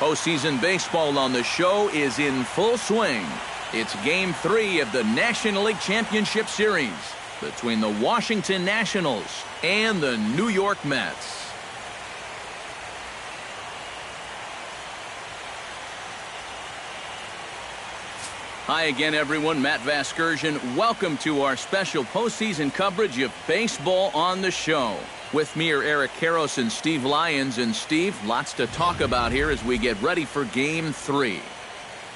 Postseason baseball on the show is in full swing. It's Game 3 of the National League Championship Series between the Washington Nationals and the New York Mets. Hi again, everyone. Matt Vasgersian. Welcome to our special postseason coverage of baseball on the show. With me are Eric Karros and Steve Lyons. And Steve, lots to talk about here as we get ready for Game 3.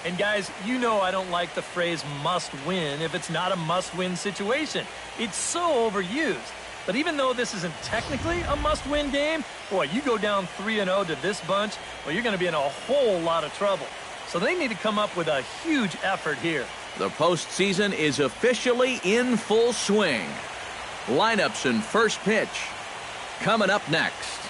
And guys, you know I don't like the phrase must win if it's not a must-win situation. It's so overused. But even though this isn't technically a must-win game, boy, you go down 3-0 to this bunch, well, you're going to be in a whole lot of trouble. So they need to come up with a huge effort here. The postseason is officially in full swing. Lineups and first pitch coming up next.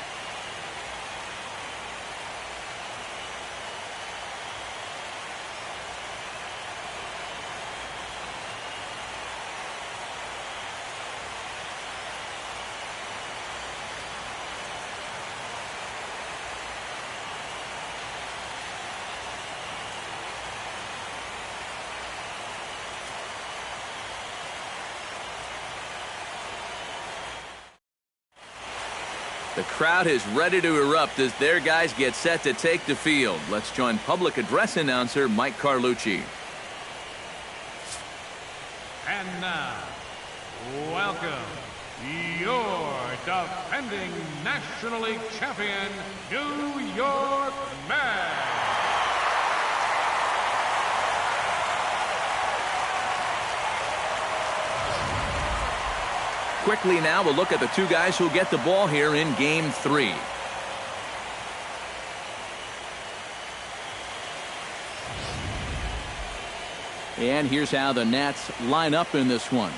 The crowd is ready to erupt as their guys get set to take the field. Let's join public address announcer Mike Carlucci. And now, welcome your defending National League champion, New York Mets. Quickly now, we'll look at the two guys who'll get the ball here in Game 3. And here's how the Nats line up in this one.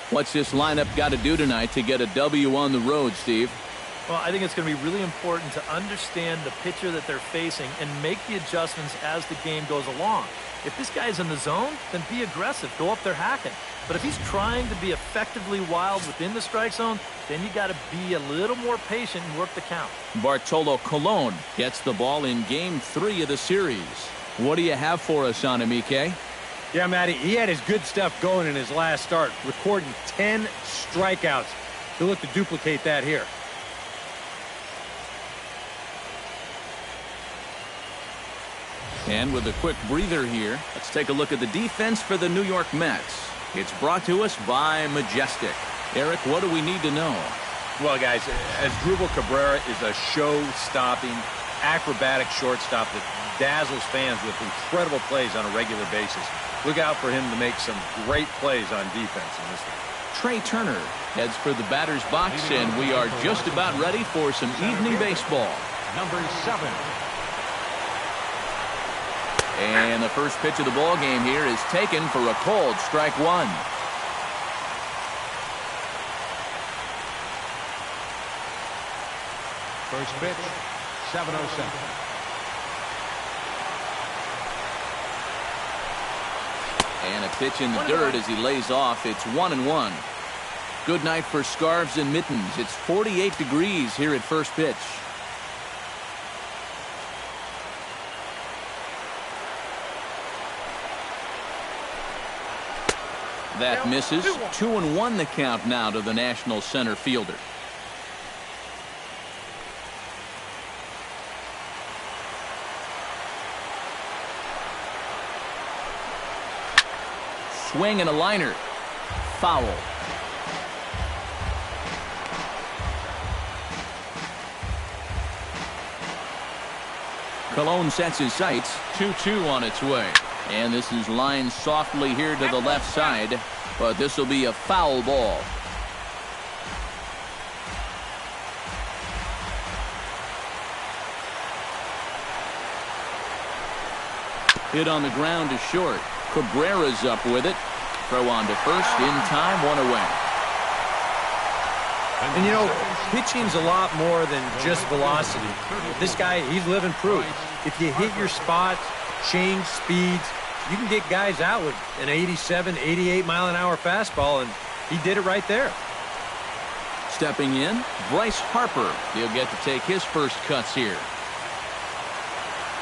What's this lineup got to do tonight to get a W on the road, Steve? Well, I think it's going to be really important to understand the pitcher that they're facing and make the adjustments as the game goes along. If this guy's in the zone, then be aggressive. Go up there hacking. But if he's trying to be effectively wild within the strike zone, then you got to be a little more patient and work the count. Bartolo Colon gets the ball in Game 3 of the series. What do you have for us on him, EK? Yeah, Matty, he had his good stuff going in his last start, recording 10 strikeouts. He'll look to duplicate that here. And with a quick breather here, let's take a look at the defense for the New York Mets. It's brought to us by Majestic. Eric, what do we need to know? Well, guys, Asdrubal Cabrera is a show-stopping, acrobatic shortstop that dazzles fans with incredible plays on a regular basis. Look out for him to make some great plays on defense in this one. Trey Turner heads for the batter's box, and we are just about ready for some evening baseball. Number 7. And the first pitch of the ball game here is taken for a cold strike one. First pitch, 7:07. And a pitch in the dirt as he lays off. It's 1-1. Good night for scarves and mittens. It's 48 degrees here at first pitch. That misses. 2-1 the count now to the National center fielder. Swing and a liner. Foul. Colon sets his sights. 2-2 on its way. And this is lined softly here to the left side, but this will be a foul ball. Hit on the ground to short. Cabrera's up with it. Throw on to first in time, one away. And you know, pitching's a lot more than just velocity. This guy, he's living proof. If you hit your spots, change speeds, you can get guys out with an 87, 88 mile an hour fastball, and he did it right there. Stepping in, Bryce Harper. He'll get to take his first cuts here.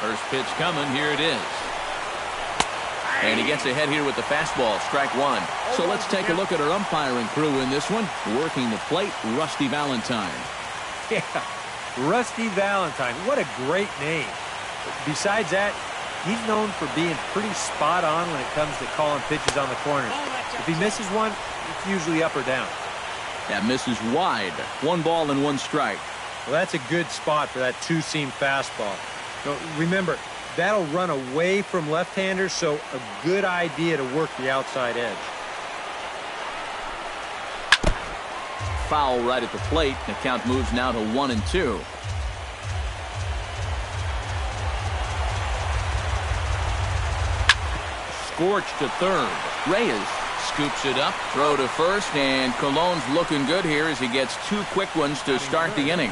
First pitch coming. Here it is. And he gets ahead here with the fastball. Strike one. So let's take a look at our umpiring crew in this one. Working the plate, Rusty Valentine. Yeah, Rusty Valentine. What a great name. Besides that, he's known for being pretty spot on when it comes to calling pitches on the corners. If he misses one, it's usually up or down. That misses wide. 1 ball and 1 strike. Well, that's a good spot for that two-seam fastball. So remember, that'll run away from left-handers, so a good idea to work the outside edge. Foul right at the plate. The count moves now to 1-2. Scorched to third. Reyes scoops it up. Throw to first, and Cologne's looking good here as he gets 2 quick ones to start the inning.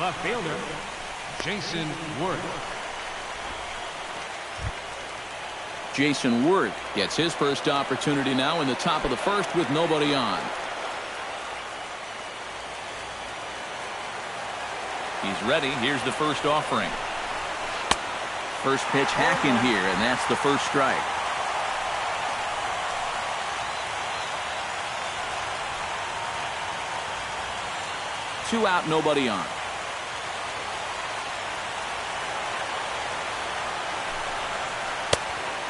Left fielder, Jason Worth. Jason Worth gets his first opportunity now in the top of the first with nobody on. He's ready. Here's the first offering. First pitch hacking here, and that's the first strike. Two out, nobody on.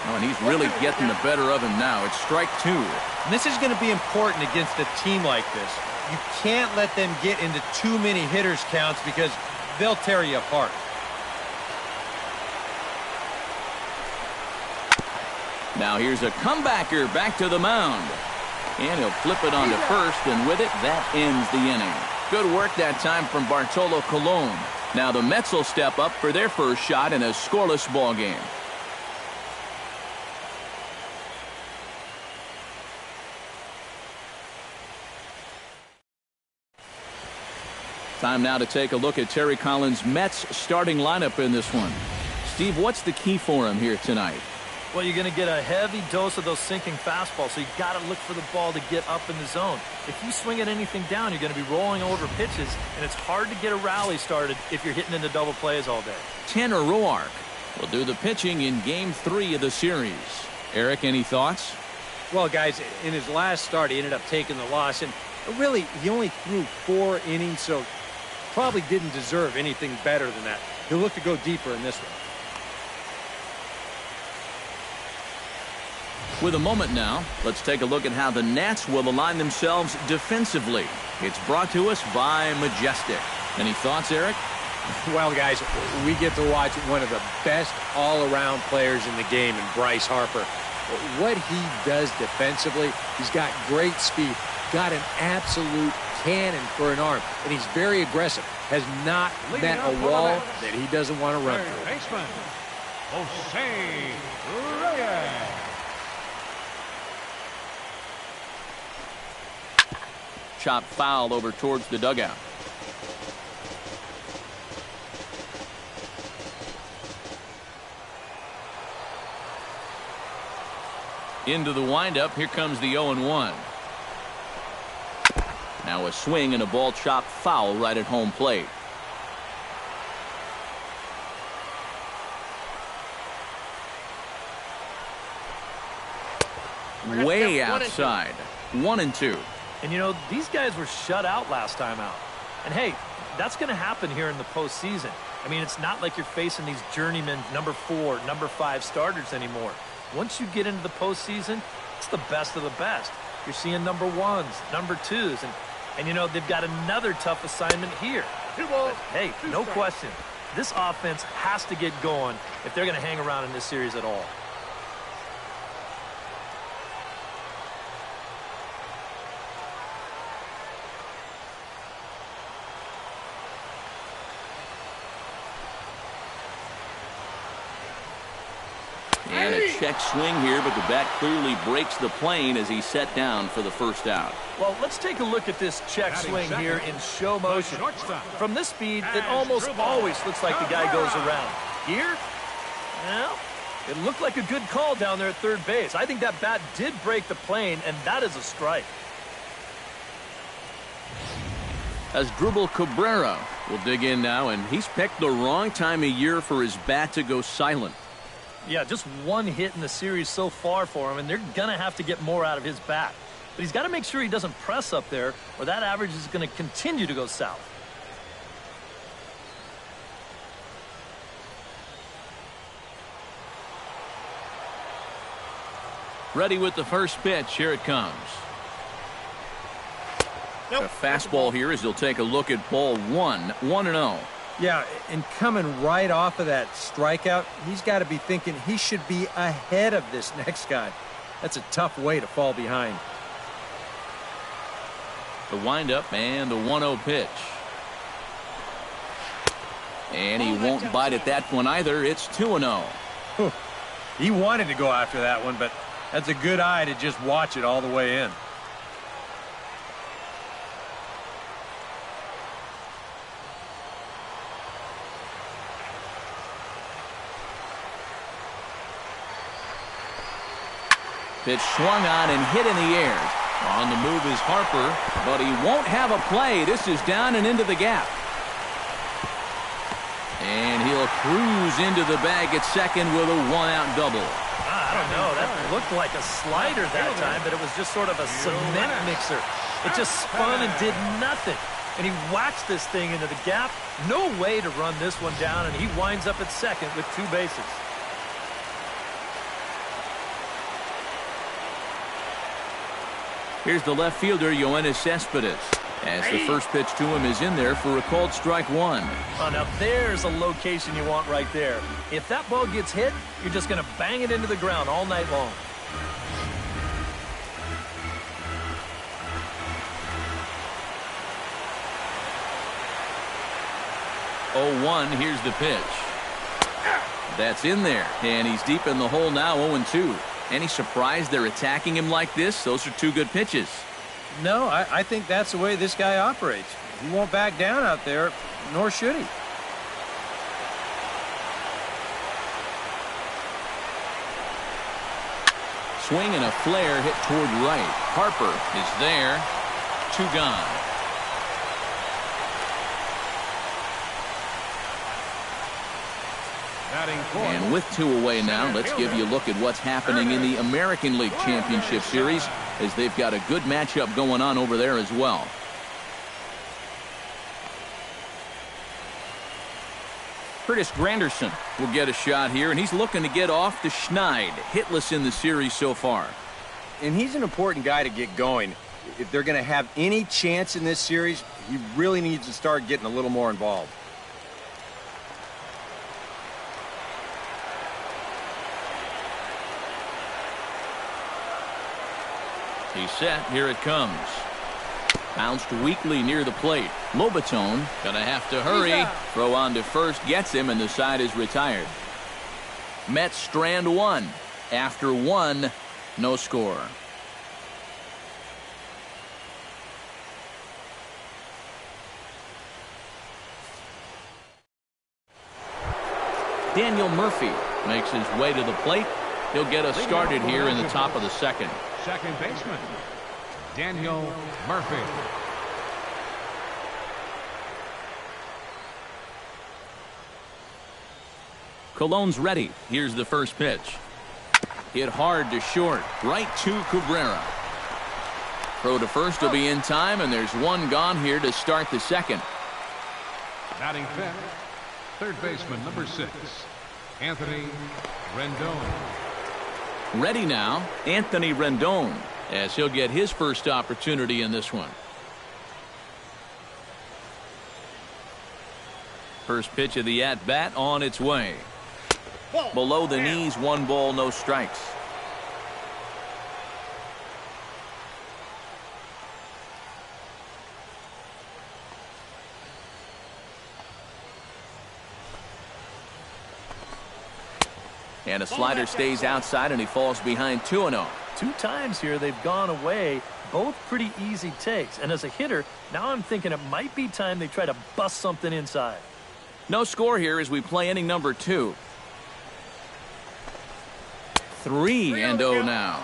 Oh, and he's really getting the better of him now. It's strike 2. And this is going to be important against a team like this. You can't let them get into too many hitters counts because they'll tear you apart. Now here's a comebacker back to the mound. And he'll flip it onto first, and with it, that ends the inning. Good work that time from Bartolo Colon. Now the Mets will step up for their first shot in a scoreless ball game. Time now to take a look at Terry Collins' Mets starting lineup in this one. Steve, what's the key for him here tonight? Well, you're going to get a heavy dose of those sinking fastballs, so you've got to look for the ball to get up in the zone. If you swing at anything down, you're going to be rolling over pitches, and it's hard to get a rally started if you're hitting into double plays all day. Tanner Roark will do the pitching in Game 3 of the series. Eric, any thoughts? Well, guys, in his last start, he ended up taking the loss, and really, he only threw 4 innings, so probably didn't deserve anything better than that. He'll look to go deeper in this one. With a moment now, let's take a look at how the Nats will align themselves defensively. It's brought to us by Majestic. Any thoughts, Eric? Well, guys, we get to watch one of the best all-around players in the game in Bryce Harper. What he does defensively, he's got great speed, got an absolute cannon for an arm, and he's very aggressive. Has not met a wall that he doesn't want to run through. Baseman, Jose Reyes. Chop foul over towards the dugout. Into the windup. Here comes the 0-1. Now a swing and a ball chopped foul right at home plate. Way outside. 1-2. And, you know, these guys were shut out last time out. And, hey, that's going to happen here in the postseason. I mean, it's not like you're facing these journeyman number 4, number 5 starters anymore. Once you get into the postseason, it's the best of the best. You're seeing number 1s, number 2s, and you know, they've got another tough assignment here. But, hey, no question, this offense has to get going if they're going to hang around in this series at all. And a check swing here, but the bat clearly breaks the plane as he's set down for the first out. Well, let's take a look at this check swing here in show motion. From this speed, it almost always looks like the guy goes around. Here, well, it looked like a good call down there at third base. I think that bat did break the plane, and that is a strike. As Dribble Cabrera We'll dig in now, and he's picked the wrong time of year for his bat to go silent. Yeah, just one hit in the series so far for him, and they're going to have to get more out of his bat. But he's got to make sure he doesn't press up there, or that average is going to continue to go south. Ready with the first pitch. Here it comes. A fastball here as he'll take a look at ball 1-0. Yeah, and coming right off of that strikeout, he's got to be thinking he should be ahead of this next guy. That's a tough way to fall behind. The windup and the 1-0 pitch. And he won't bite at that one either. It's 2-0. He wanted to go after that one, but that's a good eye to just watch it all the way in. Pitch swung on and hit in the air. On the move is Harper, but he won't have a play. This is down and into the gap. And he'll cruise into the bag at second with a one-out double. I don't know. That looked like a slider that time, but it was just sort of a cement mixer. It just spun and did nothing. And he whacks this thing into the gap. No way to run this one down, and he winds up at second with 2 bases. Here's the left fielder, Yoenis Cespedes, as the first pitch to him is in there for a called strike 1. Oh, now there's a location you want right there. If that ball gets hit, you're just going to bang it into the ground all night long. Oh, 1, here's the pitch. That's in there, and he's deep in the hole now, 0-2. Any surprise they're attacking him like this? Those are 2 good pitches. No, I think that's the way this guy operates. He won't back down out there, nor should he. Swing and a flare hit toward right. Harper is there. 2 gone. And with 2 away now, let's give you a look at what's happening in the American League Championship Series, as they've got a good matchup going on over there as well. Curtis Granderson will get a shot here, and he's looking to get off the Schneid. Hitless in the series so far. And he's an important guy to get going. If they're going to have any chance in this series, he really needs to start getting a little more involved. He's set. Here it comes. Bounced weakly near the plate. Lobaton gonna have to hurry. Throw on to first gets him, and the side is retired. Mets strand 1. After 1, no score. Daniel Murphy makes his way to the plate. He'll get us started here in the top of the second. Second baseman, Daniel Murphy. Cologne's ready. Here's the first pitch. Hit hard to short. Right to Cabrera. Throw to first will be in time, and there's 1 gone here to start the second. Batting fifth, third baseman, number 6, Anthony Rendon. Ready now, Anthony Rendon, as he'll get his first opportunity in this one. First pitch of the at-bat on its way. Below the knees, 1 ball, no strikes. And a slider stays outside, and he falls behind 2-0. 2 times here they've gone away, both pretty easy takes. And as a hitter, now I'm thinking it might be time they try to bust something inside. No score here as we play inning number 2. 3-0 now.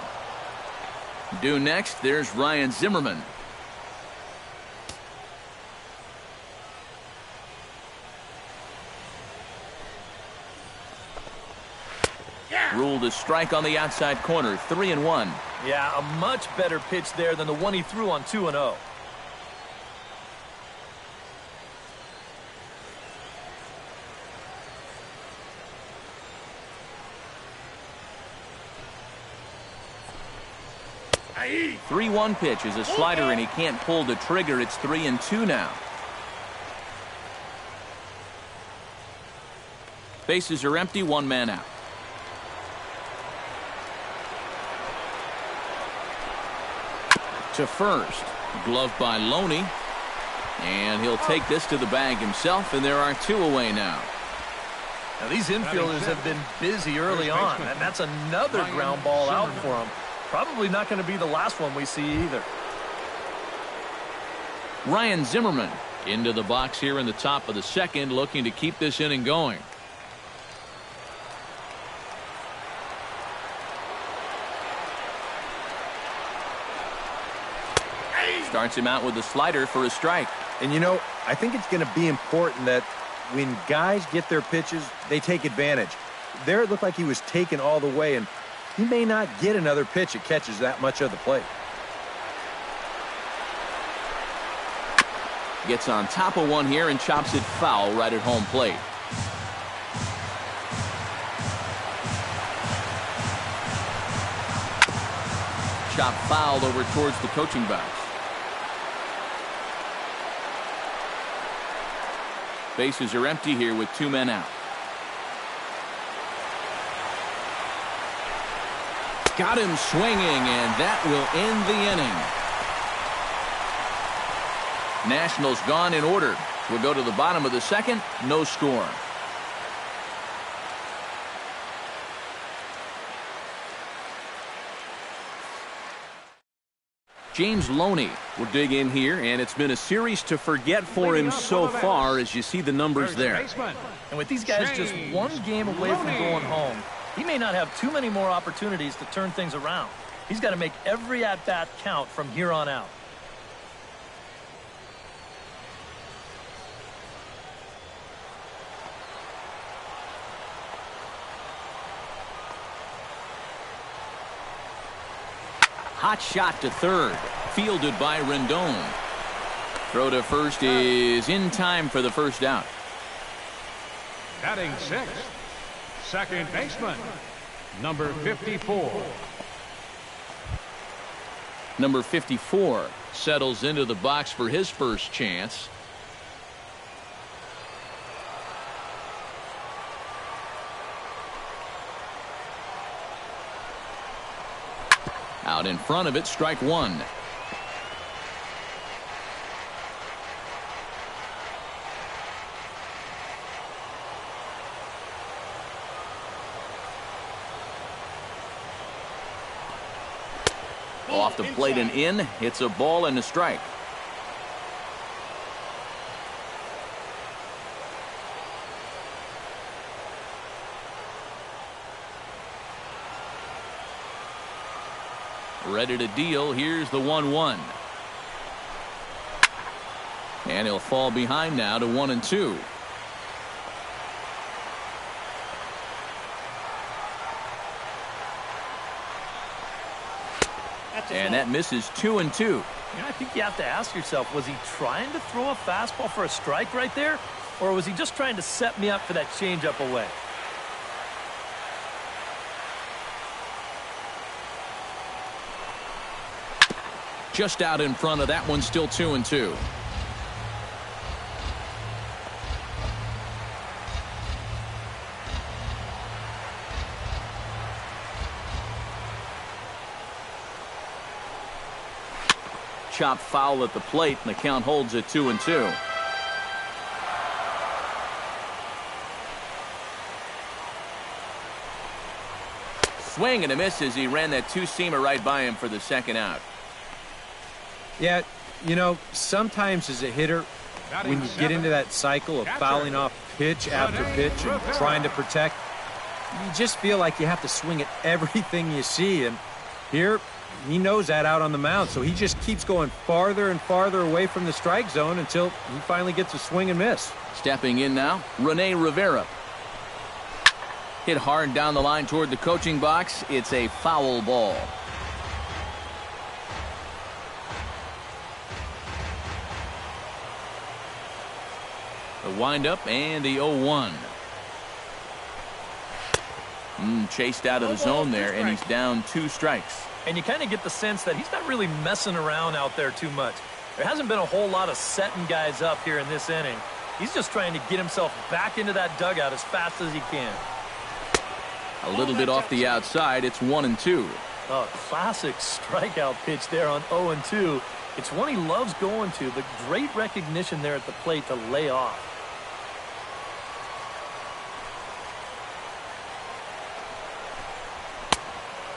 Due next, there's Ryan Zimmerman. Ruled a strike on the outside corner, 3-1. Yeah, a much better pitch there than the one he threw on 2-0. A 3-1 pitch is a slider, and he can't pull the trigger. It's 3-2 now. Bases are empty, one man out. To first, gloved by Loney, and he'll take this to the bag himself, and there are 2 away now. Now these infielders have been busy early on, and that's another ground ball out for them. Probably not going to be the last one we see either. Ryan Zimmerman into the box here in the top of the second, looking to keep this inning going. Starts him out with a slider for a strike. And, you know, I think it's going to be important that when guys get their pitches, they take advantage. There it looked like he was taken all the way, and he may not get another pitch that catches that much of the plate. Gets on top of one here and chops it foul right at home plate. Chop fouled over towards the coaching box. Bases are empty here with 2 men out. Got him swinging, and that will end the inning. Nationals gone in order. We'll go to the bottom of the second. No score. James Loney will dig in here, and it's been a series to forget for him so far as you see the numbers there. And with these guys just 1 game away from going home, he may not have too many more opportunities to turn things around. He's got to make every at-bat count from here on out. Hot shot to third. Fielded by Rendon. Throw to first is in time for the first out. Batting 6th, second baseman, number 54. Number 54 settles into the box for his first chance. Out in front of it, strike 1. Off the plate and in. It's a ball and a strike. Ready to deal. Here's the 1-1. And he'll fall behind now to 1-2. And that misses 2-2. You know, I think you have to ask yourself, was he trying to throw a fastball for a strike right there? Or was he just trying to set me up for that changeup away? Just out in front of that one, still 2-2. Chop foul at the plate, and the count holds at 2-2. Swing and a miss as he ran that two-seamer right by him for the second out. Yeah, you know, sometimes as a hitter, when you get into that cycle of fouling off pitch after pitch and trying to protect, you just feel like you have to swing at everything you see. And here, he knows that out on the mound, so he just keeps going farther and farther away from the strike zone until he finally gets a swing and miss. Stepping in now, Rene Rivera. Hit hard down the line toward the coaching box. It's a foul ball. The windup and the 0-1. Chased out of the zone there, and he's down 2 strikes. And you kind of get the sense that he's not really messing around out there too much. There hasn't been a whole lot of setting guys up here in this inning. He's just trying to get himself back into that dugout as fast as he can. A little bit off the outside. It's 1-2. A classic strikeout pitch there on 0-2. It's one he loves going to, but great recognition there at the plate to lay off.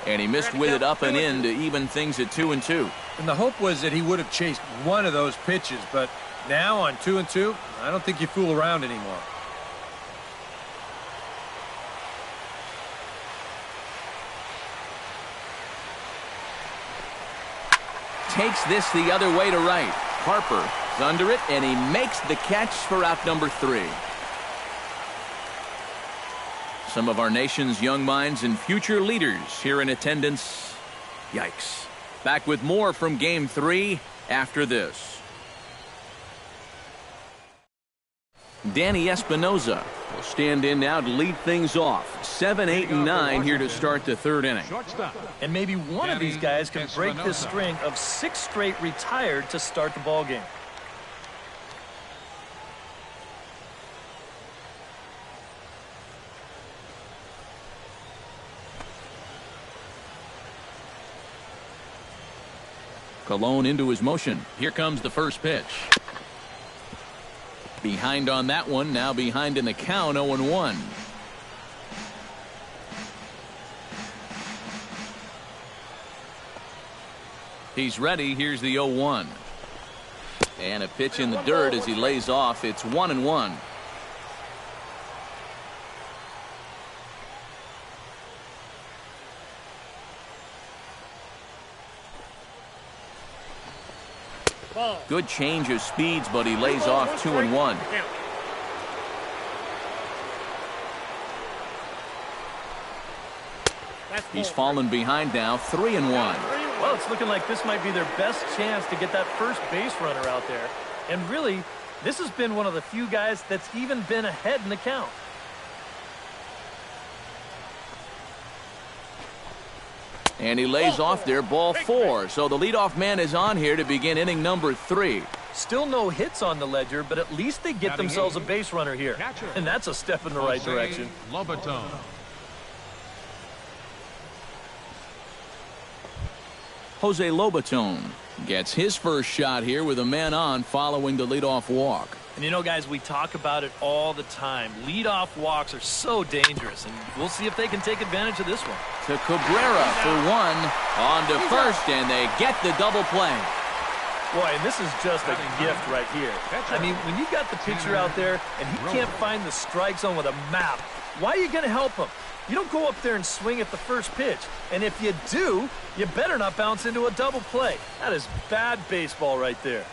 And he missed with it up and in to even things at 2-2. And the hope was that he would have chased one of those pitches, but now on 2-2, I don't think you fool around anymore. Takes this the other way to right. Harper is under it, and he makes the catch for out number 3. Some of our nation's young minds and future leaders here in attendance. Yikes. Back with more from Game 3 after this. Danny Espinoza will stand in now to lead things off. 7, 8, and 9 here to start the 3rd inning. And maybe one of these guys can break this string of 6 straight retired to start the ball game. Colon into his motion. Here comes the first pitch. Behind on that one. Now behind in the count. 0-1. He's ready. Here's the 0-1. And a pitch in the dirt as he lays off. It's 1-1. Good change of speeds, but he lays off 2-1. He's fallen behind now, 3-1. Well, it's looking like this might be their best chance to get that first base runner out there. And really, this has been one of the few guys that's even been ahead in the count. And he lays off there, ball 4. So the leadoff man is on here to begin inning number 3. Still no hits on the ledger, but at least they get themselves a base runner here. And that's a step in the right direction. Jose Lobaton gets his first shot here with a man on following the leadoff walk. And you know, guys, we talk about it all the time. Leadoff walks are so dangerous, and we'll see if they can take advantage of this one. To Cabrera for 1, on to first, and they get the double play. Boy, and this is just a gift right here. I mean, when you've got the pitcher out there and he can't find the strike zone with a map, why are you going to help him? You don't go up there and swing at the first pitch. And if you do, you better not bounce into a double play. That is bad baseball right there.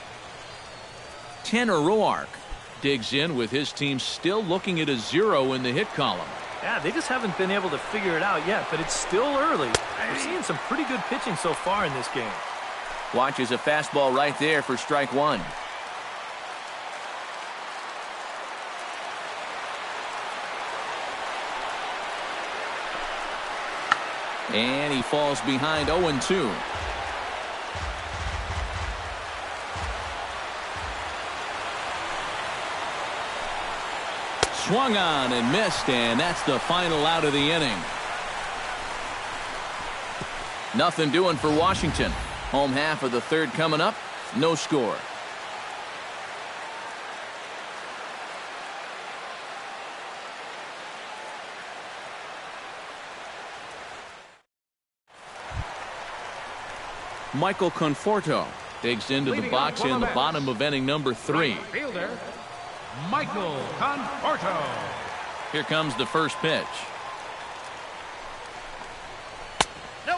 Tanner Roark digs in with his team still looking at a 0 in the hit column. Yeah, they just haven't been able to figure it out yet, but it's still early. We're seeing some pretty good pitching so far in this game. Watches a fastball right there for strike 1. And he falls behind 0-2. Swung on and missed, and that's the final out of the inning. Nothing doing for Washington. Home half of the 3rd coming up. No score. Michael Conforto digs into the box in the bottom of inning number 3. Fielder Michael Conforto. Here comes the first pitch.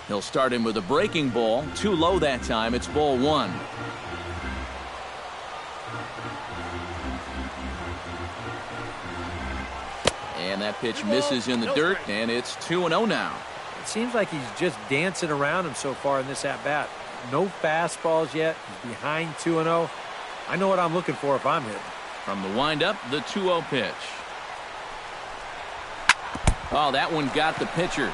He'll start him with a breaking ball. Too low that time. It's ball 1. And that pitch misses in the dirt, and it's 2-0 now. It seems like he's just dancing around him so far in this at-bat. No fastballs yet. He's behind 2-0. I know what I'm looking for if I'm hitting. From the windup, the 2-0 pitch. Oh, that one got the pitcher.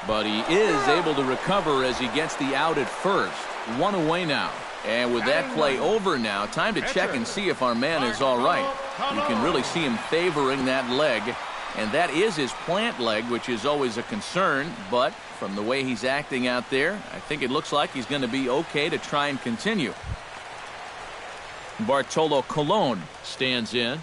But he is able to recover as he gets the out at first. 1 away now. And with that play over now, time to check and see if our man is all right. You can really see him favoring that leg. And that is his plant leg, which is always a concern. But from the way he's acting out there, I think it looks like he's going to be okay to try and continue. Bartolo Colon stands in.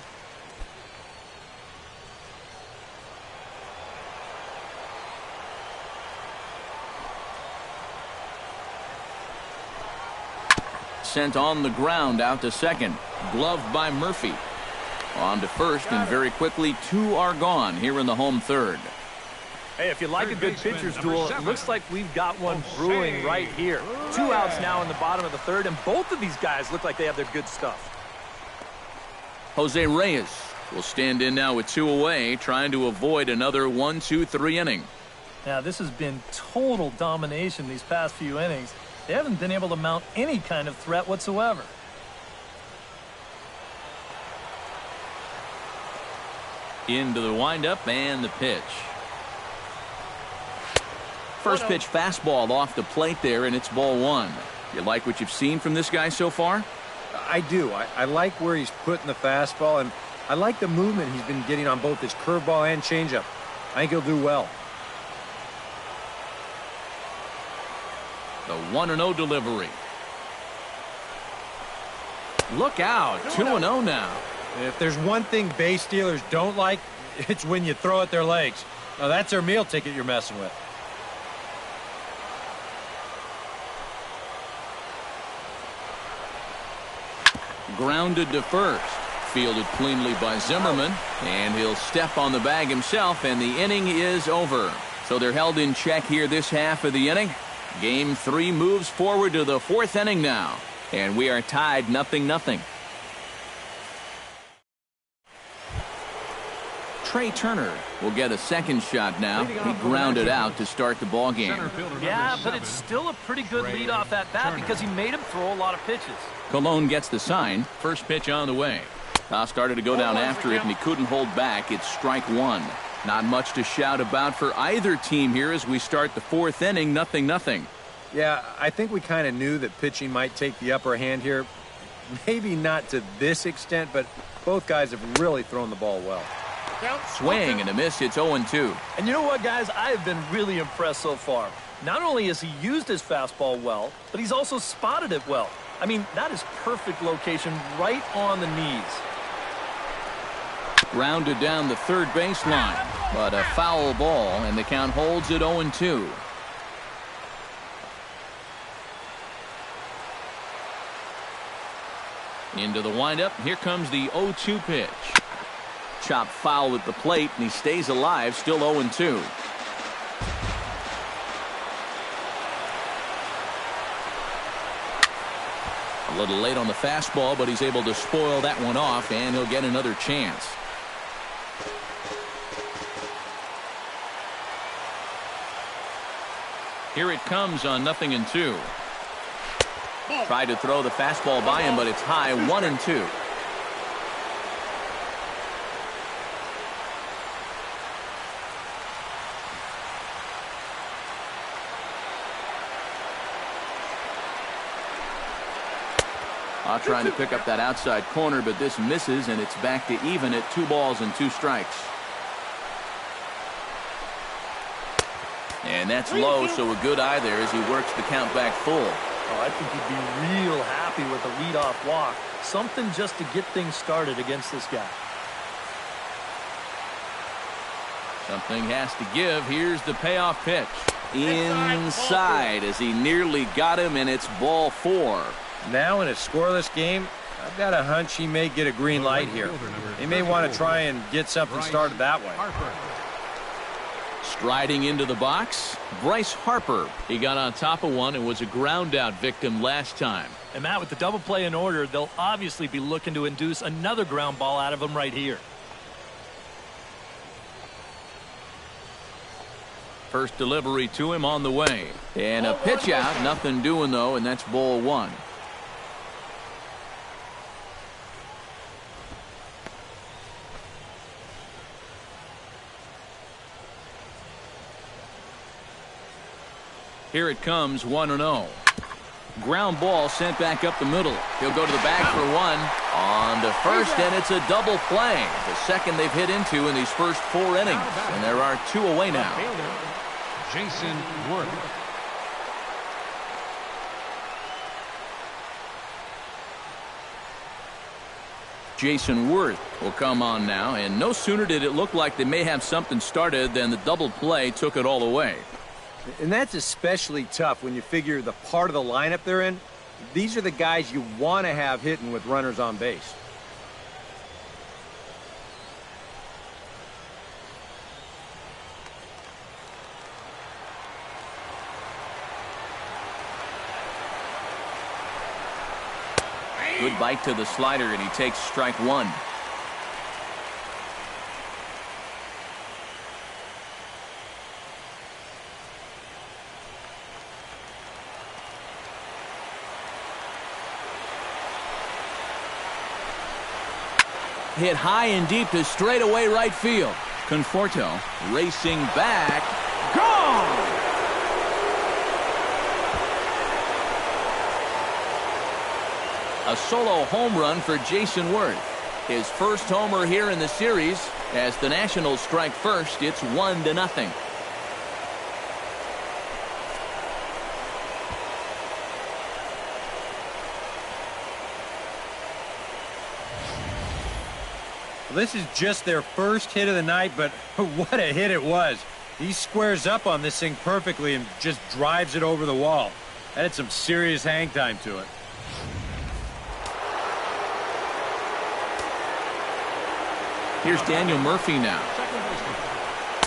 Sent on the ground out to second. Gloved by Murphy. On to first, and very quickly 2 are gone here in the home third. Hey, if you like a good pitcher's duel, it looks like we've got one brewing right here. 2 outs now in the bottom of the third, and both of these guys look like they have their good stuff. Jose Reyes will stand in now with 2 away, trying to avoid another 1-2-3 inning. Now, this has been total domination these past few innings. They haven't been able to mount any kind of threat whatsoever. Into the windup and the pitch. First pitch fastball off the plate there, and it's ball 1. You like what you've seen from this guy so far? I do. I like where he's putting the fastball, and I like the movement he's been getting on both his curveball and changeup. I think he'll do well. The 1-0 delivery. Look out. 2-0 now. If there's one thing base stealers don't like, it's when you throw at their legs. Now, that's their meal ticket you're messing with. Grounded to first. Fielded cleanly by Zimmerman. And he'll step on the bag himself, and the inning is over. So they're held in check here this half of the inning. Game 3 moves forward to the 4th inning now. And we are tied 0-0. Trey Turner will get a second shot now. He grounded out to start the ball game. Yeah, but it's still a pretty good lead off that bat because he made him throw a lot of pitches. Colon gets the sign. First pitch on the way. Started to go down after it, and he couldn't hold back. It's strike 1. Not much to shout about for either team here as we start the 4th inning, 0-0. Yeah, I think we kind of knew that pitching might take the upper hand here. Maybe not to this extent, but both guys have really thrown the ball well. Swing and a miss. It's 0-2. And you know what, guys? I have been really impressed so far. Not only has he used his fastball well, but he's also spotted it well. I mean, that is perfect location right on the knees. Grounded down the third baseline, but a foul ball, and the count holds at 0-2. Into the windup. Here comes the 0-2 pitch. Chopped foul at the plate, and he stays alive, still 0-2. A little late on the fastball, but he's able to spoil that one off, and he'll get another chance. Here it comes on 0-2. Tried to throw the fastball by him, but it's high, 1-2. Trying to pick up that outside corner, but this misses, and it's back to even at 2 balls and 2 strikes. And that's low, so a good eye there as he works the count back full. Oh, I think he'd be real happy with a leadoff walk. Something just to get things started against this guy. Something has to give. Here's the payoff pitch. Inside as he nearly got him, and it's ball 4. Now in a scoreless game, I've got a hunch he may get a green light here. He may want to try and get something started that way. Striding into the box, Bryce Harper. He got on top of one and was a ground out victim last time. And Matt, with the double play in order, they'll obviously be looking to induce another ground ball out of him right here. First delivery to him on the way. And a pitch out. Nothing doing, though, and that's ball one. Here it comes, 1-0. Ground ball sent back up the middle. He'll go to the bag for one. On to first, and it's a double play. The second they've hit into in these first 4 innings. And there are 2 away now. Jason Worth. Jason Worth will come on now. And no sooner did it look like they may have something started than the double play took it all away. And that's especially tough when you figure the part of the lineup they're in. These are the guys you want to have hitting with runners on base. Good bite to the slider, and he takes strike one. Hit high and deep to straightaway right field. Conforto racing back. Gone! A solo home run for Jason Worth. His first homer here in the series. As the Nationals strike first, it's 1-0. Well, this is just their first hit of the night, but what a hit it was. He squares up on this thing perfectly and just drives it over the wall. That had some serious hang time to it. Here's Daniel Murphy now.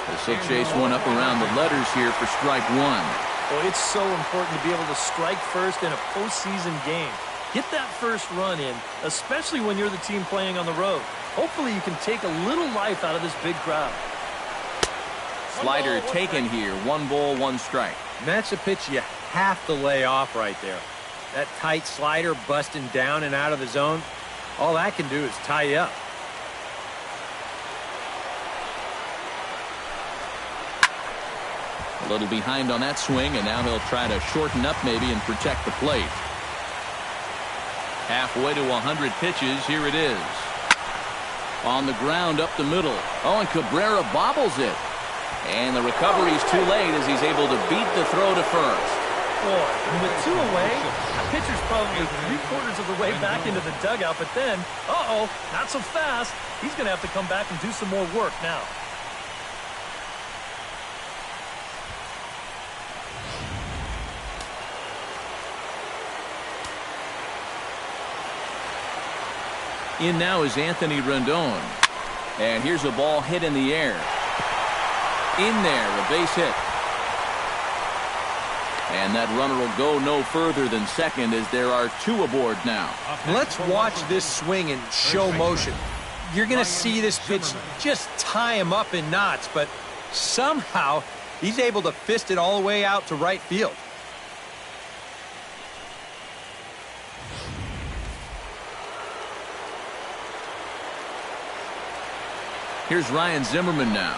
This will chase one up around the letters here for strike one. Well, it's so important to be able to strike first in a postseason game. Get that first run in, especially when you're the team playing on the road. Hopefully you can take a little life out of this big crowd. Slider taken here. 1 ball, 1 strike. And that's a pitch you have to lay off right there. That tight slider busting down and out of the zone, all that can do is tie you up. A little behind on that swing, and now he'll try to shorten up maybe and protect the plate. Halfway to 100 pitches. Here it is. On the ground up the middle. Oh, and Cabrera bobbles it. And the recovery's too late as he's able to beat the throw to first. Boy, with 2 away, that pitcher's probably 3/4 of the way back into the dugout, but then, not so fast. He's going to have to come back and do some more work now. In now is Anthony Rendon. And here's a ball hit in the air. In there, a base hit. And that runner will go no further than second as there are 2 aboard now. Let's watch this swing in show motion. You're going to see this pitch just tie him up in knots, but somehow he's able to fist it all the way out to right field. Here's Ryan Zimmerman now.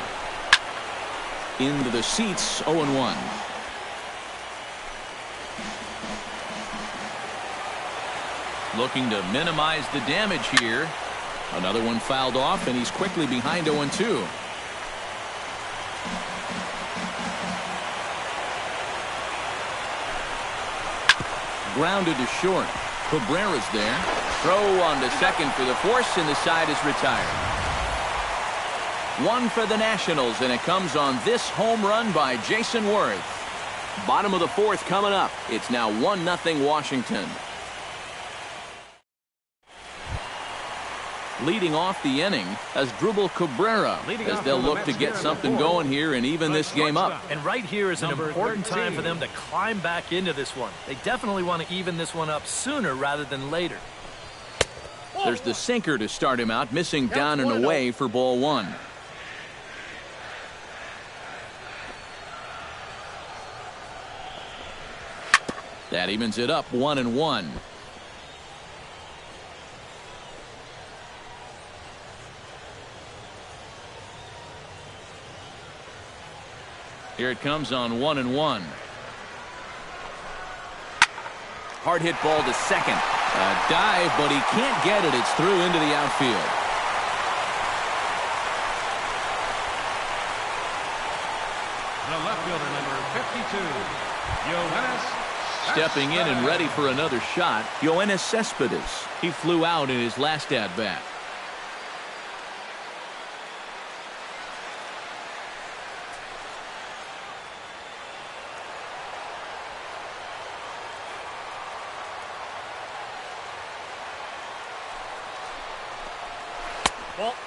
Into the seats, 0-1. Looking to minimize the damage here. Another one fouled off, and he's quickly behind 0-2. Grounded to short. Cabrera's there. Throw on to second for the force, and the side is retired. 1 for the Nationals, and it comes on this home run by Jason Worth. Bottom of the 4th coming up. It's now 1-0 Washington. Leading off the inning as Drupal Cabrera, as they'll look to get something going here and even this game up. And right here is an important time for them to climb back into this one. They definitely want to even this one up sooner rather than later. There's the sinker to start him out, missing down and away for ball 1. That evens it up 1-1. Here it comes on 1-1. Hard hit ball to second. A dive, but he can't get it. It's through into the outfield. The left fielder, number 52, Yoenis. Stepping in and ready for another shot, Yoenis Cespedes. He flew out in his last at-bat.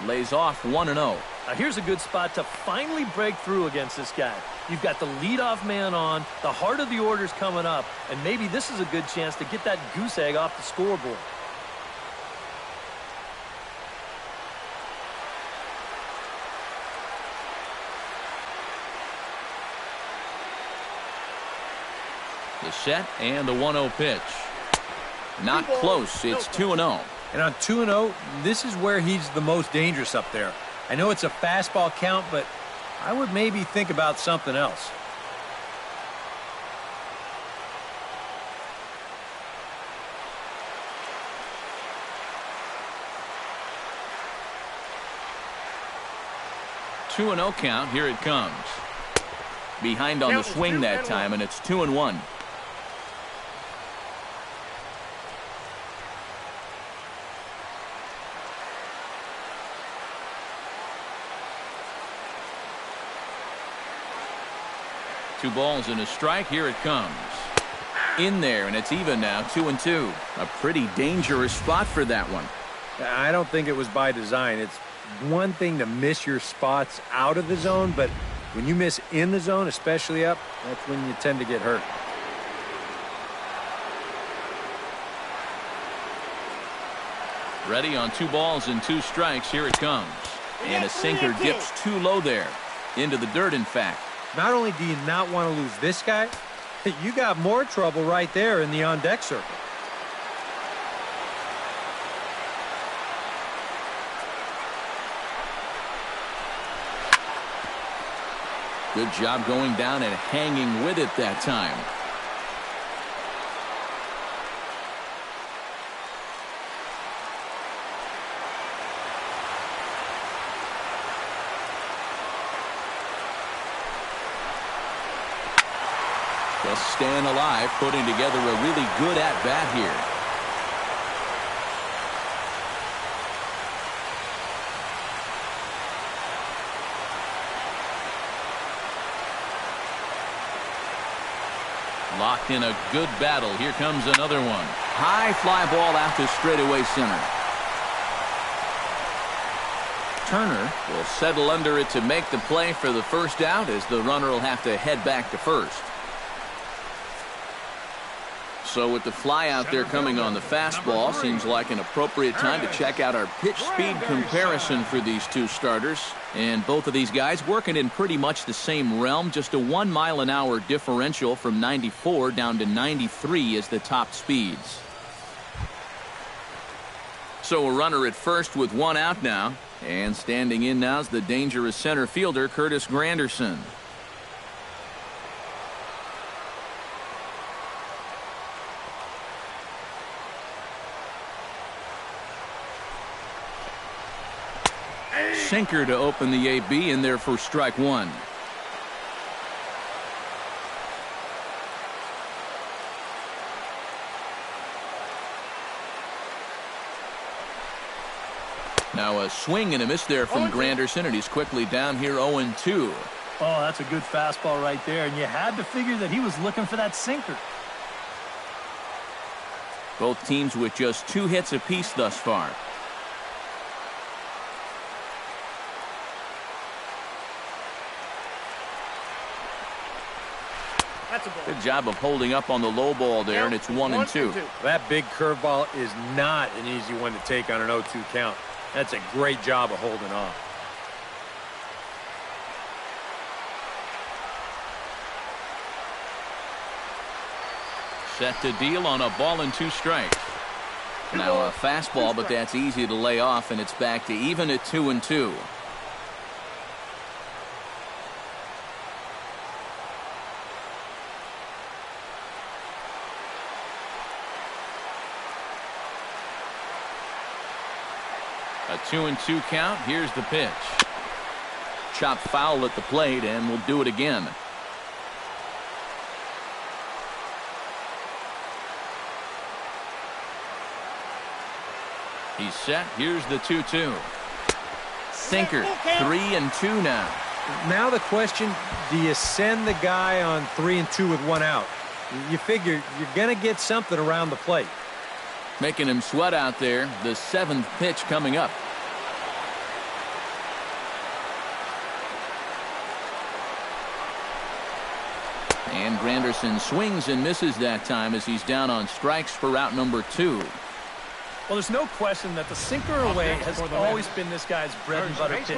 Lays off 1-0. Now here's a good spot to finally break through against this guy. You've got the leadoff man on, the heart of the order's coming up, and maybe this is a good chance to get that goose egg off the scoreboard. The set and the 1-0 pitch. Not close. It's 2-0. And on 2-0, this is where he's the most dangerous up there. I know it's a fastball count, but I would maybe think about something else. Two 2-0 count. Here it comes. Behind on the swing that time, and it's 2-1. Two balls and a strike. Here it comes. In there, and it's even now, 2-2. A pretty dangerous spot for that one. I don't think it was by design. It's one thing to miss your spots out of the zone, but when you miss in the zone, especially up, that's when you tend to get hurt. Ready on 2 balls and 2 strikes. Here it comes. And a sinker dips too low there. Into the dirt, in fact. Not only do you not want to lose this guy, you got more trouble right there in the on-deck circle. Good job going down and hanging with it that time. Just staying alive, putting together a really good at-bat here. Locked in a good battle. Here comes another one. High fly ball out to straightaway center. Turner will settle under it to make the play for the first out, as the runner will have to head back to first. So with the fly out there coming on the fastball, seems like an appropriate time to check out our pitch speed comparison for these two starters. And both of these guys working in pretty much the same realm. Just a 1 mile an hour differential from 94 down to 93 is the top speeds. So a runner at first with 1 out now. And standing in now is the dangerous center fielder, Curtis Granderson. Sinker to open the AB, in there for strike 1. Now a swing and a miss there from Granderson, and he's quickly down here 0-2. Oh, that's a good fastball right there, and you had to figure that he was looking for that sinker. Both teams with just 2 hits apiece thus far. Good job of holding up on the low ball there, and it's 1-2. That big curveball is not an easy one to take on an 0-2 count. That's a great job of holding off. Set to deal on a ball and 2 strikes. Now a fastball, but that's easy to lay off, and it's back to even at 2-2. A 2-2 count. Here's the pitch. Chopped foul at the plate, and we'll do it again. He's set. Here's the 2-2. Sinker. 3-2 now. Now the question, do you send the guy on 3-2 with 1 out? You figure you're going to get something around the plate. Making him sweat out there. The 7th pitch coming up. And Granderson swings and misses that time as he's down on strikes for out number 2. Well, there's no question that the sinker away has always been this guy's bread and butter pitch.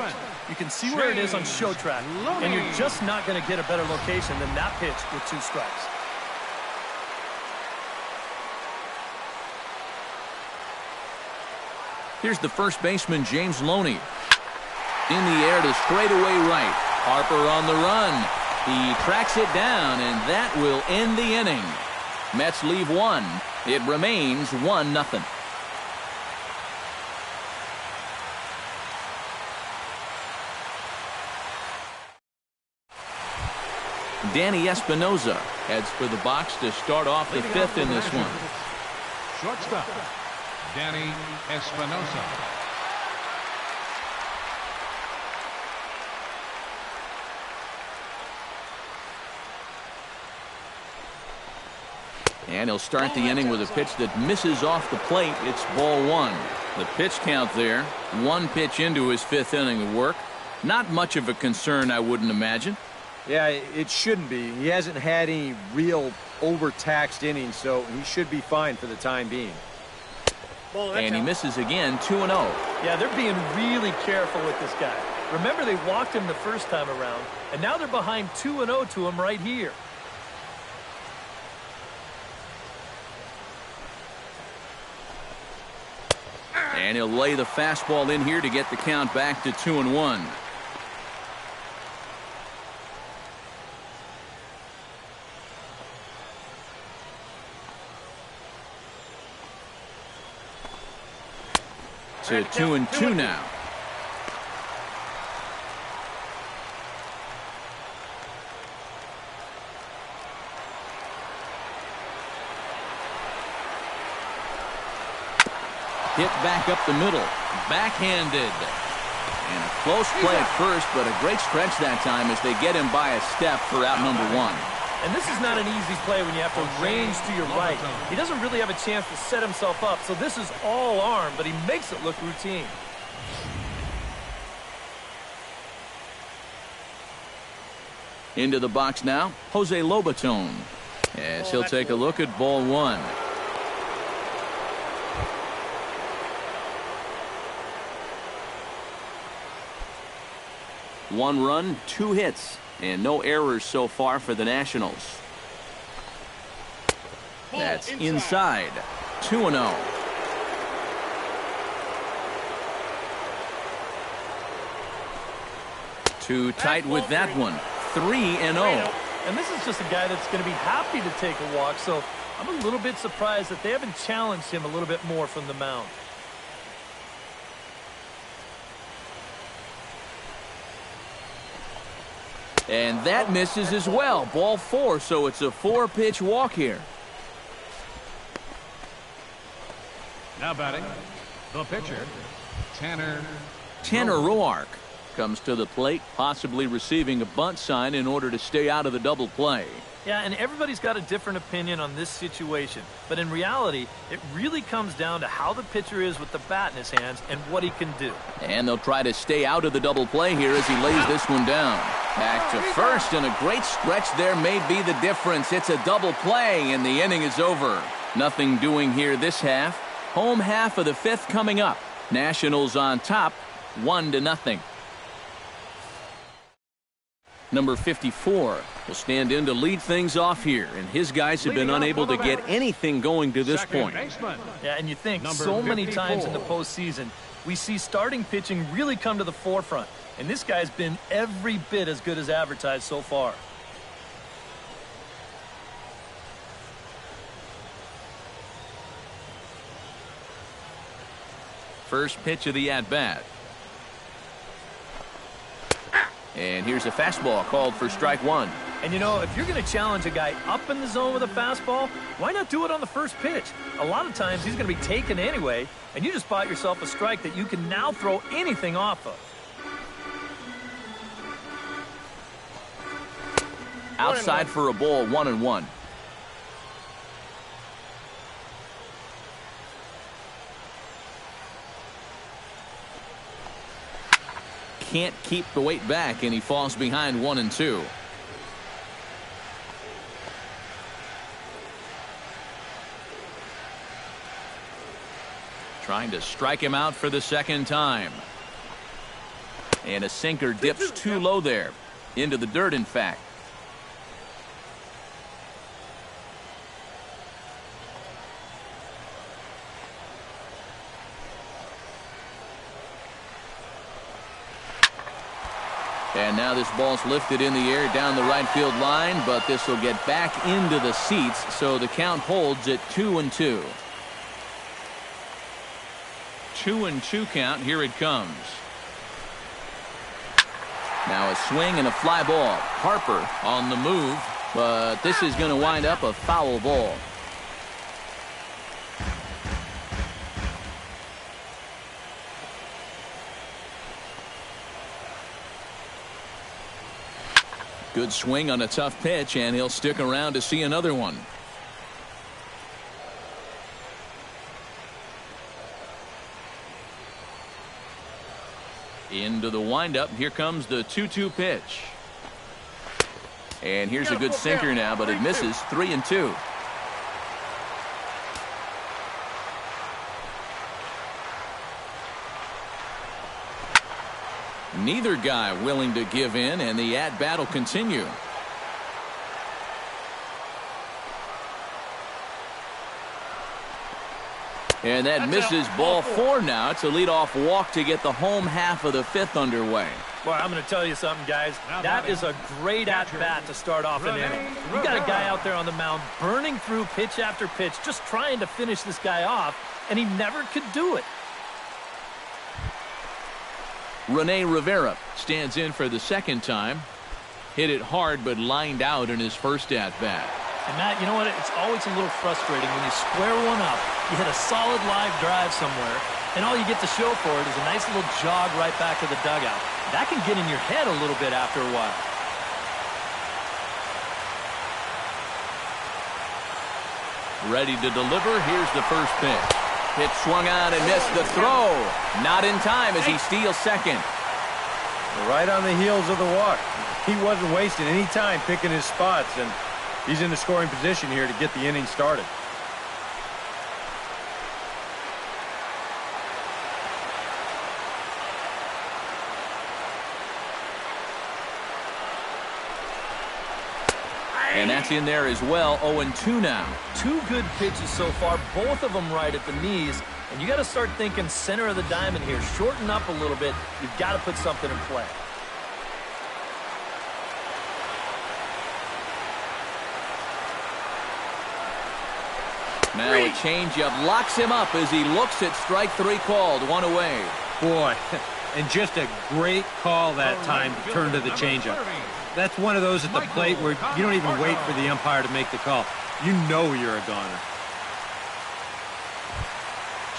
You can see where it is on show track, and you're just not going to get a better location than that pitch with 2 strikes. Here's the first baseman, James Loney. In the air to straightaway right. Harper on the run. He tracks it down, and that will end the inning. Mets leave 1. It remains 1-0. Danny Espinosa heads for the box to start off the 5th in this one. Shortstop, Danny Espinosa. And he'll start the inning with a pitch that misses off the plate. It's ball 1. The pitch count there. 1 pitch into his 5th inning of work. Not much of a concern, I wouldn't imagine. Yeah, it shouldn't be. He hasn't had any real overtaxed innings, so he should be fine for the time being. And he misses again, 2-0. Yeah, they're being really careful with this guy. Remember, they walked him the first time around, and now they're behind 2-0 to him right here. And he'll lay the fastball in here to get the count back to 2-1. To 2-2 now. Hit back up the middle. Backhanded. And a close play at first, but a great stretch that time as they get him by a step for out number 1. And this is not an easy play when you have to range to your right. He doesn't really have a chance to set himself up, so this is all arm, but he makes it look routine. Into the box now, Jose Lobaton. As he'll take a look at ball 1. One run, 2 hits, and no errors so far for the Nationals. That's inside. 2-0. Too tight with that one. 3-0. And this is just a guy that's going to be happy to take a walk, so I'm a little bit surprised that they haven't challenged him a little bit more from the mound. And that misses as well. Ball 4, so it's a 4-pitch walk here. Now batting, the pitcher, Tanner Roark comes to the plate, possibly receiving a bunt sign in order to stay out of the double play. Yeah, and everybody's got a different opinion on this situation. But in reality, it really comes down to how the pitcher is with the bat in his hands and what he can do. And they'll try to stay out of the double play here as he lays this one down. Back to first, and a great stretch there may be the difference. It's a double play, and the inning is over. Nothing doing here this half. Home half of the 5th coming up. Nationals on top, 1-0. Number 54 will stand in to lead things off here, and his guys have been unable to get anything going to this point. Yeah, and you think so many times in the postseason, we see starting pitching really come to the forefront, and this guy's been every bit as good as advertised so far. First pitch of the at-bat. And here's a fastball called for strike one. And you know, if you're going to challenge a guy up in the zone with a fastball, why not do it on the first pitch? A lot of times he's going to be taken anyway, and you just bought yourself a strike that you can now throw anything off of. Outside for a ball, 1-1. Can't keep the weight back, and he falls behind 1-2. Trying to strike him out for the second time. And a sinker dips too low there. Into the dirt, in fact. And now this ball's lifted in the air down the right field line, but this will get back into the seats, so the count holds at 2-2. 2-2 count. Here it comes. Now a swing and a fly ball. Harper on the move, but this is going to wind up a foul ball. Good swing on a tough pitch, and he'll stick around to see another one. Into the windup. Here comes the 2-2 pitch. And here's a good sinker now, but it misses. 3-2. Neither guy willing to give in, and the at-bat will continue. And that misses. Ball 4 now. It's a leadoff walk to get the home half of the fifth underway. Boy, I'm going to tell you something, guys. That is a great at-bat to start off an inning. You got a guy out there on the mound burning through pitch after pitch, just trying to finish this guy off, and he never could do it. Rene Rivera stands in for the second time. Hit it hard, but lined out in his first at-bat. And Matt, you know what? It's always a little frustrating when you square one up, you hit a solid live drive somewhere, and all you get to show for it is a nice little jog right back to the dugout. That can get in your head a little bit after a while. Ready to deliver. Here's the first pitch. Pitch swung on and missed. The throw not in time as he steals second. Right on the heels of the walk. He wasn't wasting any time picking his spots, and he's in the scoring position here to get the inning started. And that's in there as well. 0-2 now. 2 good pitches so far, both of them right at the knees. And you got to start thinking center of the diamond here. Shorten up a little bit. You've got to put something in play. Now a changeup locks him up as he looks at strike 3 called. 1 away. Boy, and just a great call that time to turn to the changeup. That's one of those at the plate where you don't even wait for the umpire to make the call. You know you're a goner.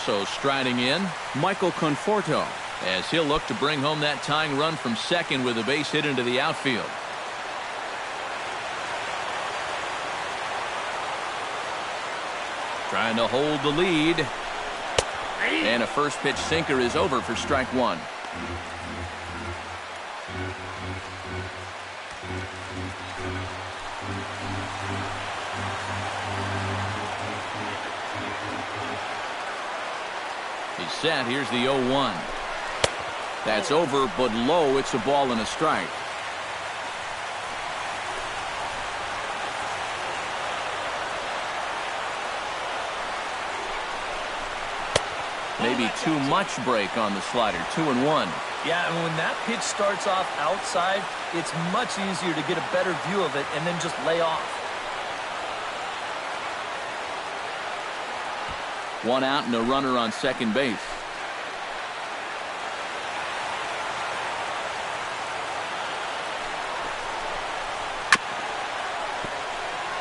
So striding in, Michael Conforto, as he'll look to bring home that tying run from second with a base hit into the outfield. Trying to hold the lead. And a first pitch sinker is over for strike 1. He's set. Here's the 0-1. That's over, but low. It's a ball and a strike. Maybe too much break on the slider. 2-1. Yeah, and when that pitch starts off outside, it's much easier to get a better view of it and then just lay off. 1 out and a runner on second base.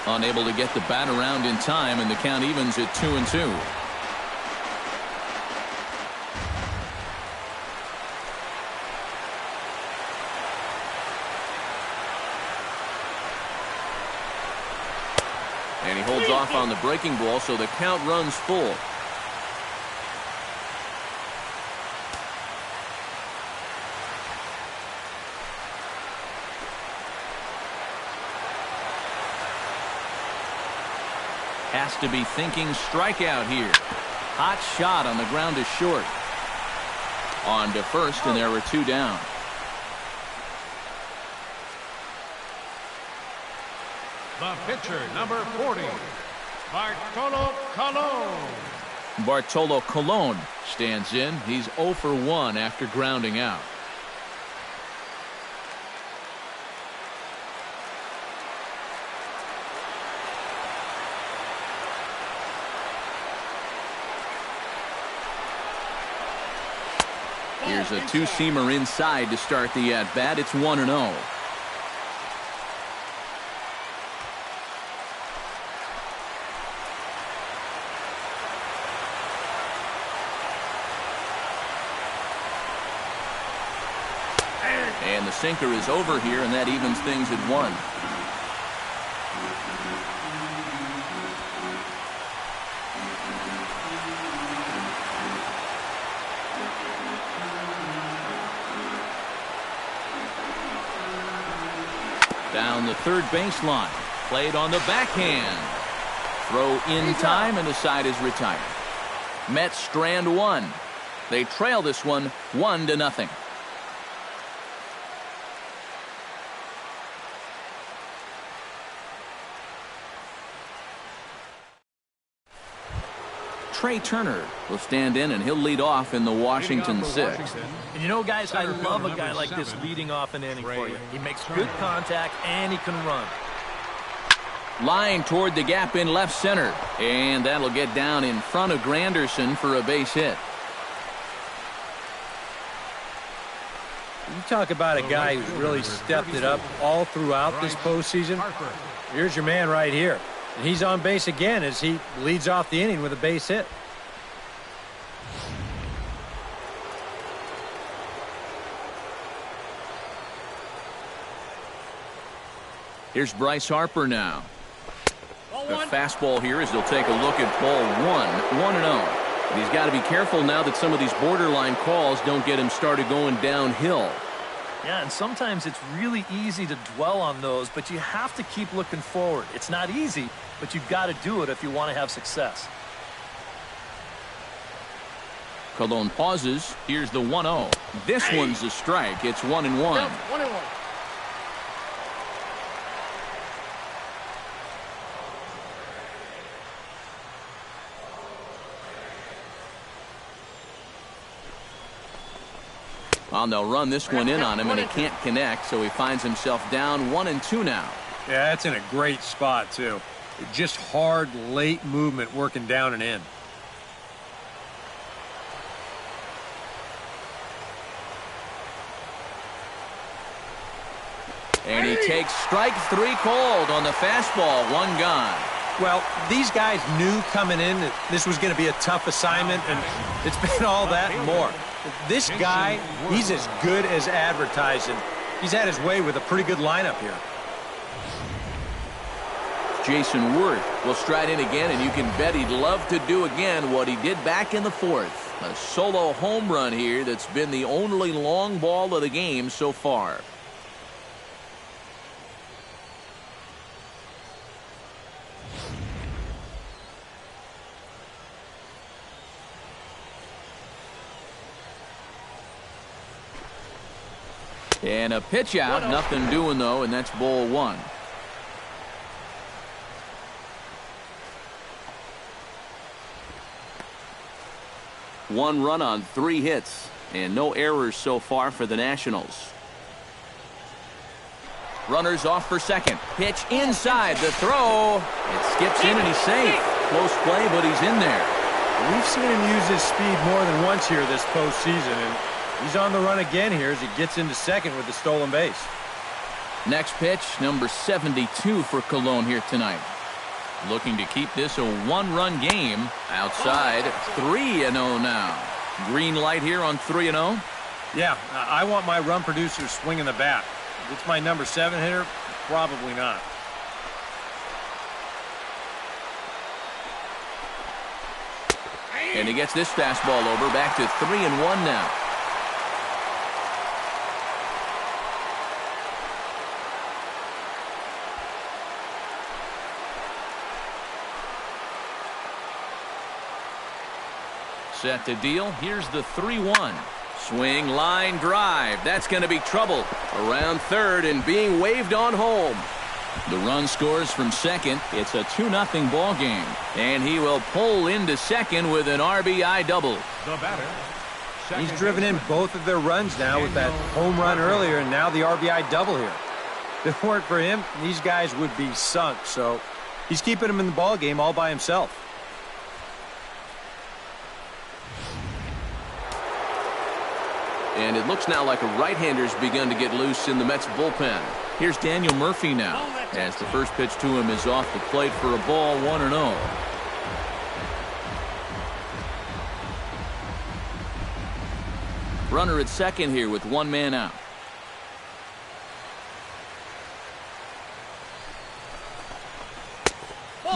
Unable to get the bat around in time, and the count evens at 2-2. And he holds off on the breaking ball, so the count runs full. Has to be thinking strikeout here. Hot shot on the ground is short. On to first, and there were 2 down. The pitcher, number 40, Bartolo Colon. Bartolo Colon stands in. He's 0 for 1 after grounding out. Here's a two-seamer inside to start the at-bat. It's 1-0. And the sinker is over here, and that evens things at 1. Down the third baseline. Played on the backhand. Throw in time, and the side is retired. Mets strand 1. They trail this one 1-0. Trey Turner will stand in, and he'll lead off in the Washington 6th. And you know, guys, I love a guy like this leading off an inning for you. He makes good contact, and he can run. Line toward the gap in left center, and that'll get down in front of Granderson for a base hit. You talk about a guy who's really stepped it up all throughout this postseason. Here's your man right here. And he's on base again as he leads off the inning with a base hit. Here's Bryce Harper now. The fastball here as they'll take a look at ball 1, 1-0. And he's got to be careful now that some of these borderline calls don't get him started going downhill. Yeah, and sometimes it's really easy to dwell on those, but you have to keep looking forward. It's not easy, but you've got to do it if you want to have success. Colon pauses. Here's the 1-0. This one's a strike. It's 1-1. 1-1. Well, they'll run this one in on him, and he can't connect, so he finds himself down 1-2 now. Yeah, that's in a great spot, too. Just hard, late movement working down and in. And he takes strike 3 called on the fastball. 1 gone. Well, these guys knew coming in that this was going to be a tough assignment, and it's been all that and more. This guy, he's as good as advertised, and he's had his way with a pretty good lineup here. Jason Worth will stride in again, and you can bet he'd love to do again what he did back in the 4th. A solo home run here that's been the only long ball of the game so far. And a pitch out, nothing doing though, and that's ball 1. 1 run on 3 hits, and no errors so far for the Nationals. Runners off for second. Pitch inside. The throw. It skips in and he's safe. Close play, but he's in there. We've seen him use his speed more than once here this postseason, and he's on the run again here as he gets into second with the stolen base. Next pitch, number 72 for Cologne here tonight. Looking to keep this a 1-run game. Outside, 3-0 now. Green light here on 3-0. Yeah, I want my run producer swinging the bat. If it's my number 7 hitter, probably not. And he gets this fastball over, back to 3-1 now. Set to deal. Here's the 3-1. Swing, line, drive. That's going to be trouble. Around third and being waved on home. The run scores from second. It's a 2-0 ball game. And he will pull into second with an RBI double. The batter. He's driven in both of their runs now with that home run earlier and now the RBI double here. If it weren't for him, these guys would be sunk. So he's keeping them in the ball game all by himself. And it looks now like a right-hander's begun to get loose in the Mets bullpen. Here's Daniel Murphy now, as the first pitch to him is off the plate for a ball, 1-0. Runner at second here with 1 man out.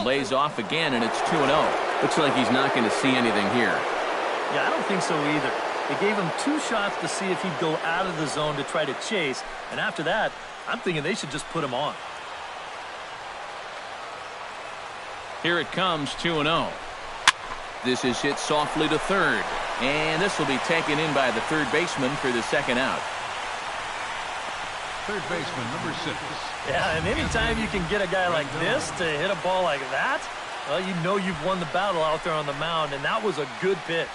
Lays off again, and it's 2-0. Looks like he's not going to see anything here. Yeah, I don't think so either. They gave him 2 shots to see if he'd go out of the zone to try to chase. And after that, I'm thinking they should just put him on. Here it comes, 2-0. This is hit softly to third. And this will be taken in by the third baseman for the second out. Third baseman, number 6. Yeah, and anytime you can get a guy like this to hit a ball like that, well, you know you've won the battle out there on the mound, and that was a good pitch.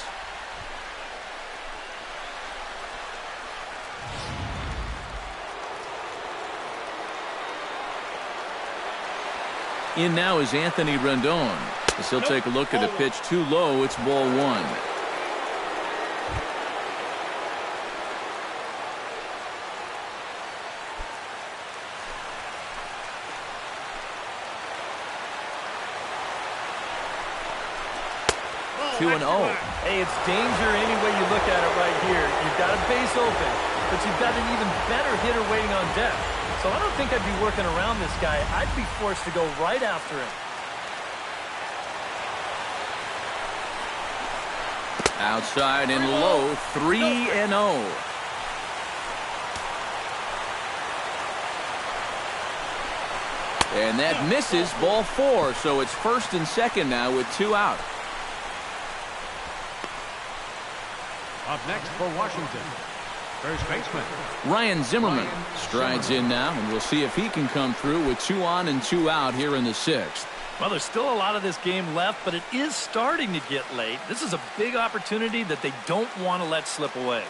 In now is Anthony Rendon. As he'll take a look at a pitch too low. It's ball 1. 2-0. Hey, it's danger any way you look at it right here. You've got a base open, but you've got an even better hitter waiting on deck. So I don't think I'd be working around this guy. I'd be forced to go right after him. Outside and low, 3-0. And that misses, ball 4. So it's first and second now with 2 out. Up next for Washington, first baseman Ryan Zimmerman strides in now, and we'll see if he can come through with 2 on and 2 out here in the 6th. Well, there's still a lot of this game left, but it is starting to get late. This is a big opportunity that they don't want to let slip away.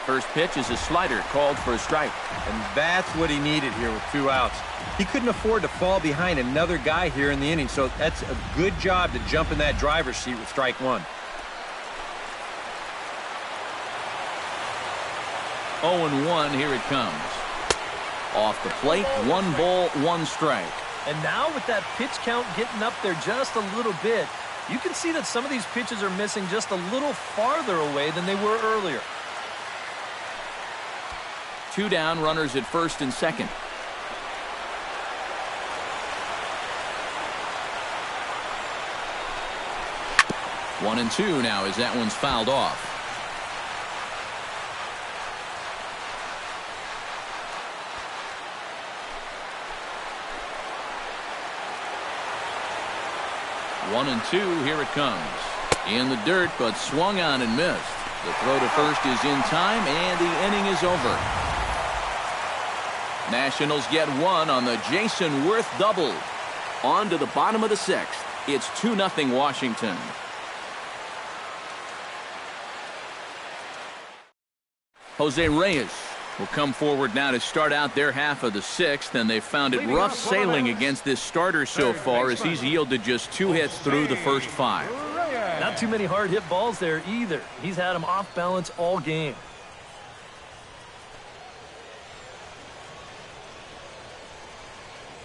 First pitch is a slider called for a strike. And that's what he needed here with 2 outs. He couldn't afford to fall behind another guy here in the inning, so that's a good job to jump in that driver's seat with strike 1. 0-1, here it comes. Off the plate, 1 ball, 1 strike. And now with that pitch count getting up there just a little bit, you can see that some of these pitches are missing just a little farther away than they were earlier. 2 down, runners at first and second. One and 2 now as that one's fouled off. One and 2, here it comes. In the dirt, but swung on and missed. The throw to first is in time, and the inning is over. Nationals get 1 on the Jason Worth double. On to the bottom of the 6th. It's 2-0 Washington. Jose Reyes will come forward now to start out their half of the 6th, and they've found it rough sailing against this starter so far as he's yielded just 2 hits through the first 5. Not too many hard hit balls there either. He's had them off balance all game.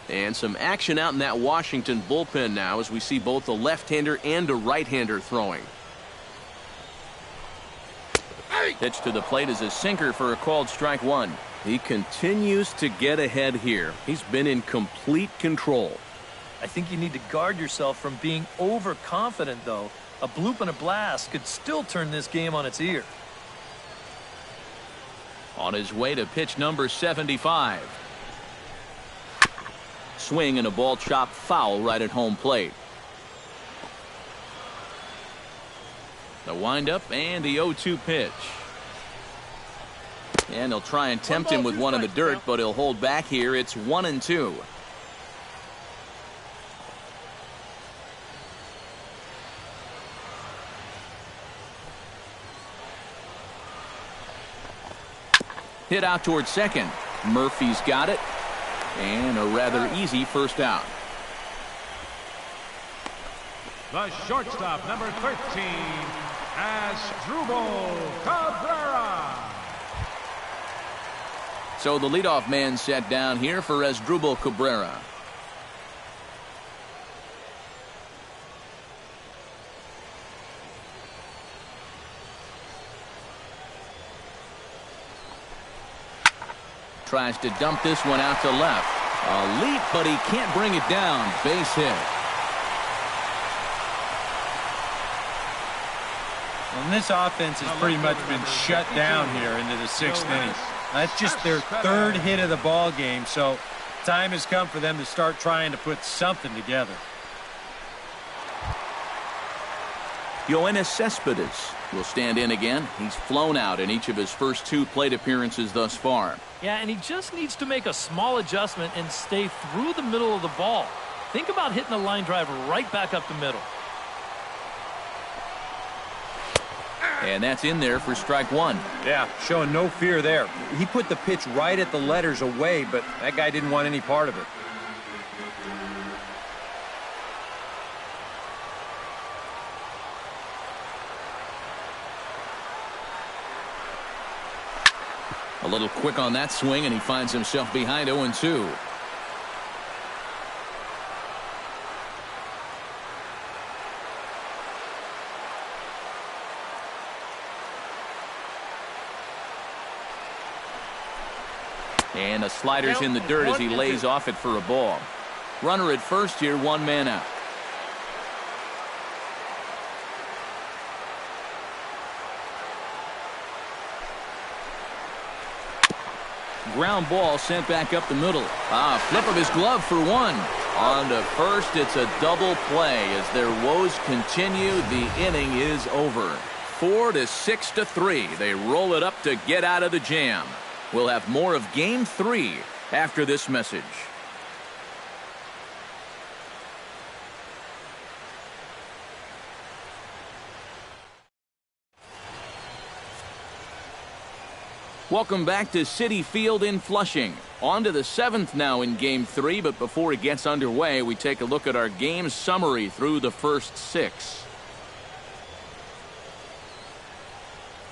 And some action out in that Washington bullpen now as we see both a left-hander and a right-hander throwing. Pitch to the plate is a sinker for a called strike 1. He continues to get ahead here. He's been in complete control. I think you need to guard yourself from being overconfident, though. A bloop and a blast could still turn this game on its ear. On his way to pitch number 75. Swing and a ball chopped foul right at home plate. The windup and the 0-2 pitch. And they'll try and tempt him with one in the dirt, but he'll hold back here. It's 1-2. Hit out towards second. Murphy's got it. And a rather easy first out. The shortstop, number 13, Asdrubal Cabrera. So the leadoff man set down here for Asdrubal Cabrera. Tries to dump this one out to left. A leap, but he can't bring it down. Base hit. And this offense has pretty much been shut down here into the 6th inning. That's just their 3rd hit of the ball game, so time has come for them to start trying to put something together. Yoenis Cespedes will stand in again. He's flown out in each of his first 2 plate appearances thus far. Yeah, and he just needs to make a small adjustment and stay through the middle of the ball. Think about hitting a line drive right back up the middle. And that's in there for strike 1. Yeah, showing no fear there. He put the pitch right at the letters away, but that guy didn't want any part of it. A little quick on that swing, and he finds himself behind 0-2. And a slider's in the dirt as he lays off it for a ball. Runner at first here, 1 man out. Ground ball sent back up the middle. Flip of his glove for 1. On to first, it's a double play as their woes continue. The inning is over. 4-6-3. They roll it up to get out of the jam. We'll have more of Game 3 after this message. Welcome back to Citi Field in Flushing. On to the 7th now in Game 3, but before it gets underway, we take a look at our game summary through the first 6.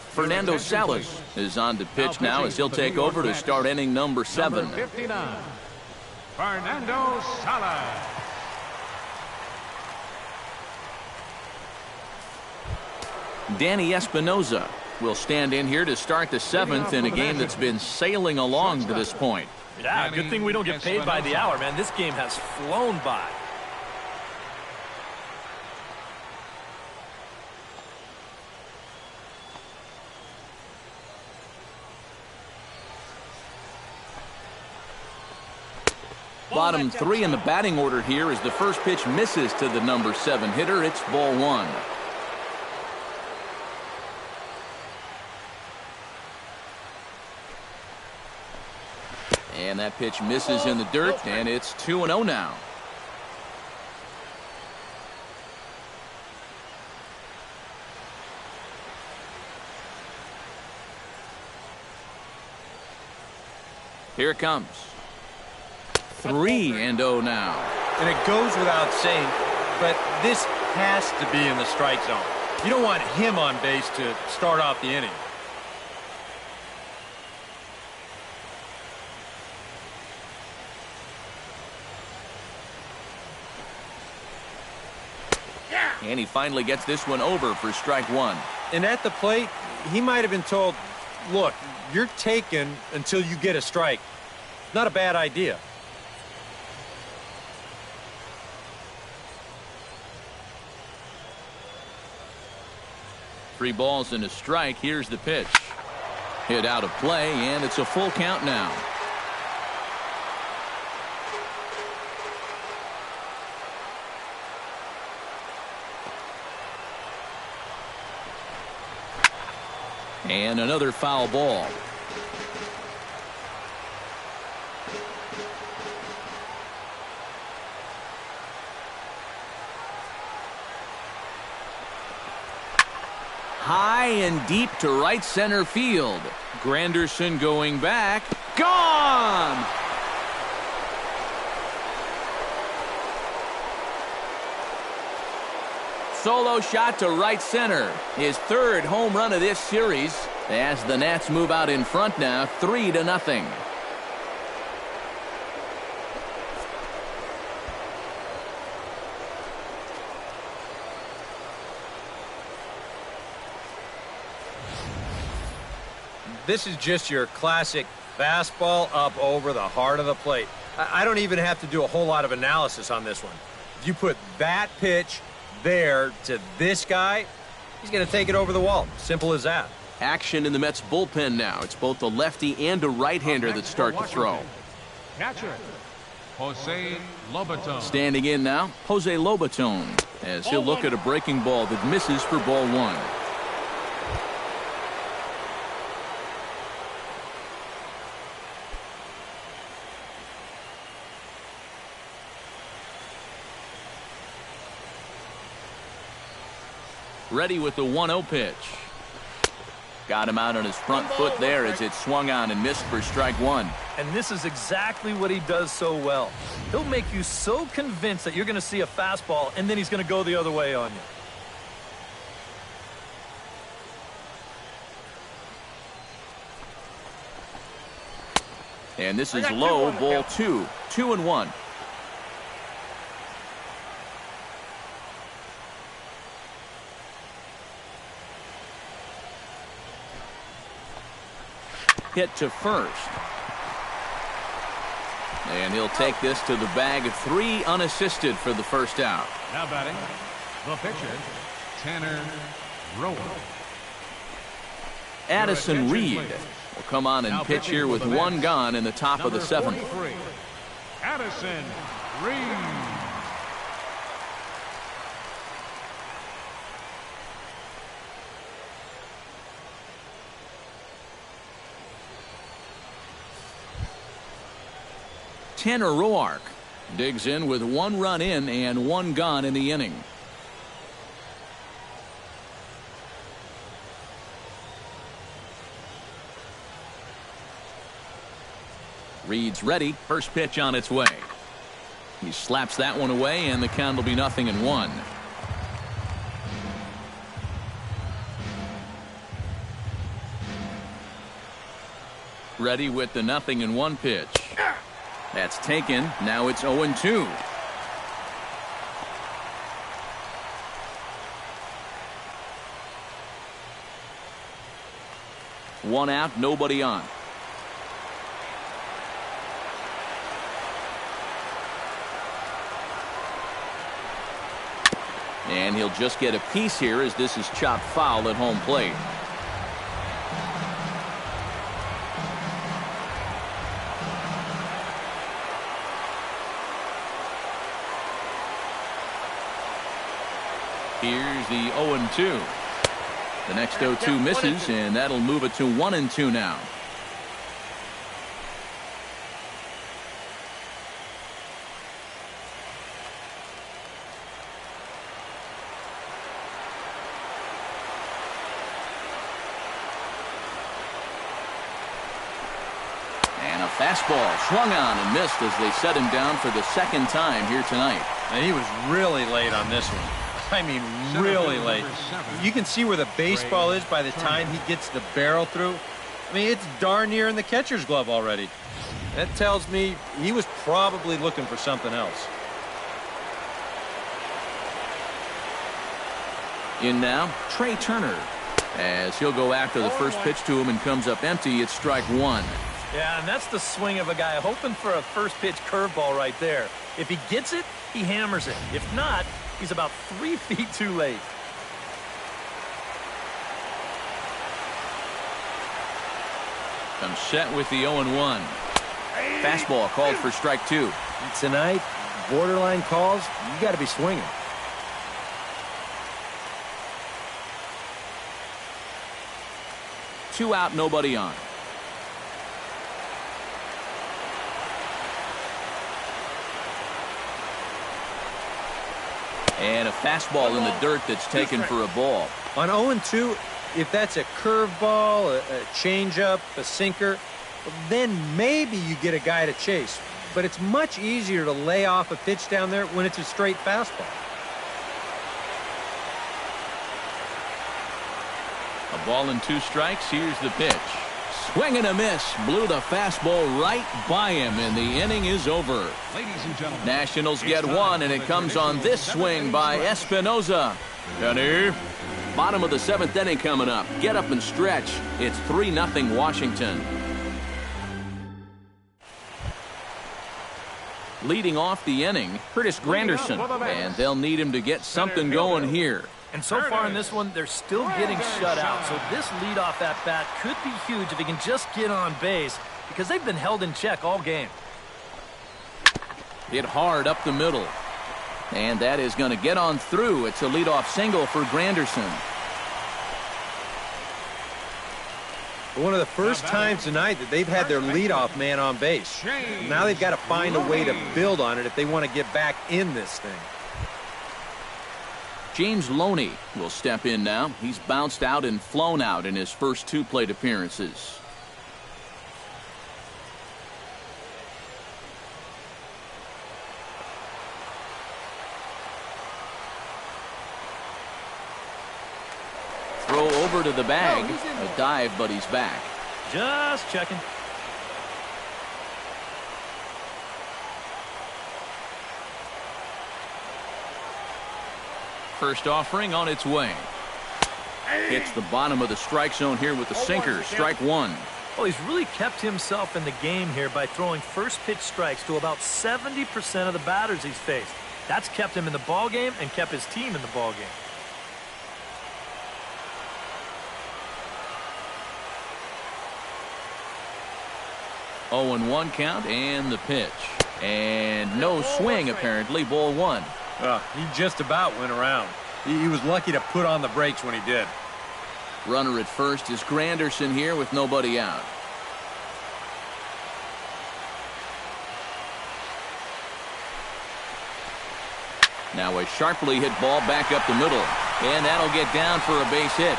Fernando Salas is on to pitch now as he'll take over to start inning number 7. Number 59, Fernando Salas. Danny Espinoza will stand in here to start the 7th in a game that's been sailing along to this point. Yeah, good thing we don't get paid by the hour, man. This game has flown by. Bottom 3 in the batting order here as the first pitch misses to the number 7 hitter. It's ball 1. And that pitch misses in the dirt, and it's 2-0 now. Here it comes. 3-0 now. And it goes without saying, but this has to be in the strike zone. You don't want him on base to start off the inning. And he finally gets this one over for strike one. And at the plate, he might have been told, look, you're taken until you get a strike. Not a bad idea. Three balls and a strike. Here's the pitch. Hit out of play, and it's a full count now. And another foul ball. High and deep to right center field. Granderson going back. Gone! Solo shot to right center. His third home run of this series as the Nats move out in front now, 3-0. This is just your classic fastball up over the heart of the plate. I don't even have to do a whole lot of analysis on this one. If you put that pitch there to this guy, he's going to take it over the wall. Simple as that. Action in the Mets bullpen now. It's both a lefty and a right-hander that start to throw. Catcher, Jose Lobaton. Standing in now, Jose Lobaton, as he'll look at a breaking ball that misses for ball one. Ready with the 1-0 pitch. Got him out on his front foot there as it swung on and missed for strike one. And this is exactly what he does so well. He'll make you so convinced that you're going to see a fastball, and then he's going to go the other way on you. And this is low, ball two. 2-1. Hit to first. And he'll take this to the bag of 3 unassisted for the first out. Now batting, the pitcher, Tanner Rowan. Addison Reed will come on and pitch here with 1 gone in the top of the 7th. Addison Reed. Tanner Roark digs in with 1 run in and 1 gone in the inning. Reed's ready. First pitch on its way. He slaps that one away, and the count will be 0-1. Ready with the 0-1 pitch. That's taken. Now it's 0-2. One out, nobody on. And he'll just get a piece here as this is chopped foul at home plate. Here's the 0-2. The next 0-2 misses, and that'll move it to 1-2 now. And a fastball swung on and missed as they set him down for the second time here tonight. And he was really late on this one. I mean, really late. You can see where the baseball is by the time he gets the barrel through. I mean, it's darn near in the catcher's glove already. That tells me he was probably looking for something else. In now, Trey Turner. As he'll go after the first pitch to him and comes up empty, it's strike one. Yeah, and that's the swing of a guy hoping for a first pitch curveball right there. If he gets it, he hammers it. If not, he's about 3 feet too late. I'm set with the 0-1. Fastball called for strike two. Tonight, borderline calls, you got to be swinging. Two out, nobody on. And a fastball in the dirt that's taken for a ball. On 0-2, if that's a curveball, a changeup, a sinker, then maybe you get a guy to chase. But it's much easier to lay off a pitch down there when it's a straight fastball. A ball and 2 strikes. Here's the pitch. Swing and a miss. Blew the fastball right by him, and the inning is over. Ladies and gentlemen, Nationals get one, and it comes on this swing by Espinoza. Kenny. Bottom of the 7th inning coming up. Get up and stretch. It's 3-0 Washington. Leading off the inning, Curtis Granderson, and they'll need him to get something going here. And so far in this one, they're still getting shut out. So this leadoff at bat could be huge if he can just get on base, because they've been held in check all game. Hit hard up the middle. And that is going to get on through. It's a leadoff single for Granderson. One of the first times tonight that they've had their leadoff man on base. Now they've got to find a way to build on it if they want to get back in this thing. James Loney will step in now. He's bounced out and flown out in his first 2 plate appearances. Throw over to the bag. A dive, but he's back. Just checking. First offering on its way. Hits the bottom of the strike zone here with the sinker. Strike one. Well, he's really kept himself in the game here by throwing first pitch strikes to about 70% of the batters he's faced. That's kept him in the ball game and kept his team in the ball game. Oh, and 1 count and the pitch. And no swing apparently. Ball 1. He just about went around. He was lucky to put on the brakes when he did. Runner at first is Granderson here with nobody out. Now a sharply hit ball back up the middle. And that'll get down for a base hit.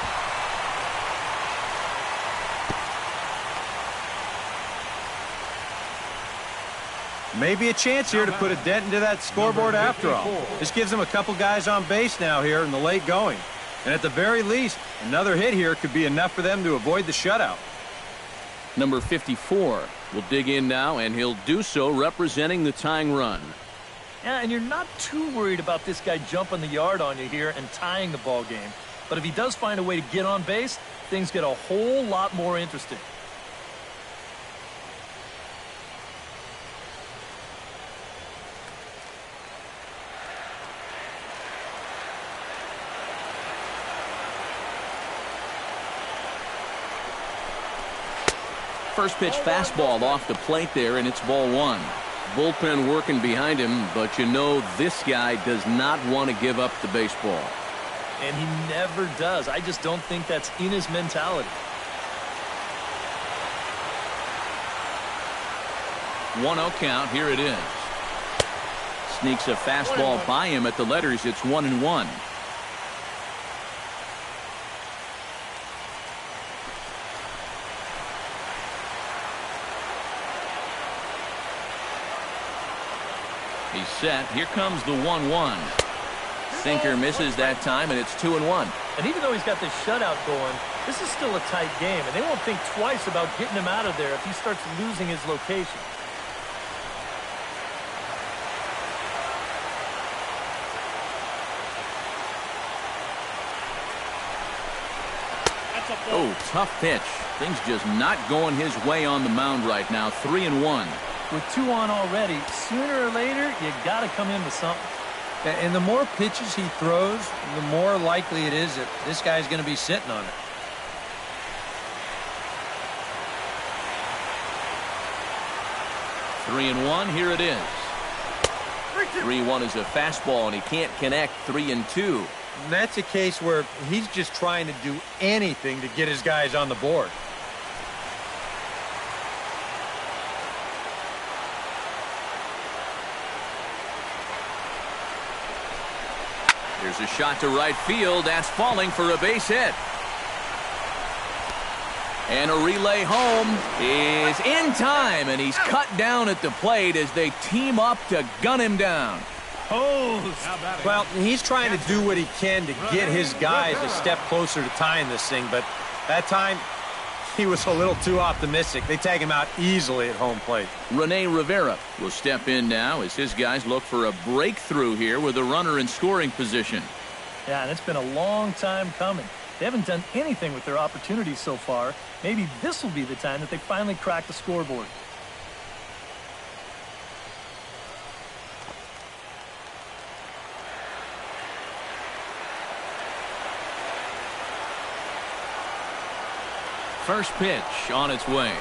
Maybe a chance here to put a dent into that scoreboard after all. This gives them a couple guys on base now here in the late going. And at the very least, another hit here could be enough for them to avoid the shutout. Number 54 will dig in now, and he'll do so representing the tying run. Yeah, and you're not too worried about this guy jumping the yard on you here and tying the ball game. But if he does find a way to get on base, things get a whole lot more interesting. First pitch fastball off the plate there, and it's ball 1. Bullpen working behind him, but you know this guy does not want to give up the baseball. And he never does. I just don't think that's in his mentality. 1-0 count. Here it is. Sneaks a fastball by him at the letters. It's 1-1. He's set. Here comes the 1-1. Sinker misses that time, and it's 2-1. And even though he's got this shutout going, this is still a tight game, and they won't think twice about getting him out of there if he starts losing his location. Oh, tough pitch. Things just not going his way on the mound right now. 3-1. With 2 on already, sooner or later, you got to come in with something. And the more pitches he throws, the more likely it is that this guy's going to be sitting on it. Three and one. Here it is. 3-1 is a fastball, and he can't connect. 3-2. And that's a case where he's just trying to do anything to get his guys on the board. Here's a shot to right field. That's falling for a base hit. And a relay home is in time, and he's cut down at the plate as they team up to gun him down. Well, he's trying to do what he can to get his guys a step closer to tying this thing, but that time he was a little too optimistic. They tag him out easily at home plate. Rene Rivera will step in now as his guys look for a breakthrough here with a runner in scoring position. Yeah, and it's been a long time coming. They haven't done anything with their opportunities so far. Maybe this will be the time that they finally crack the scoreboard. First pitch on its way.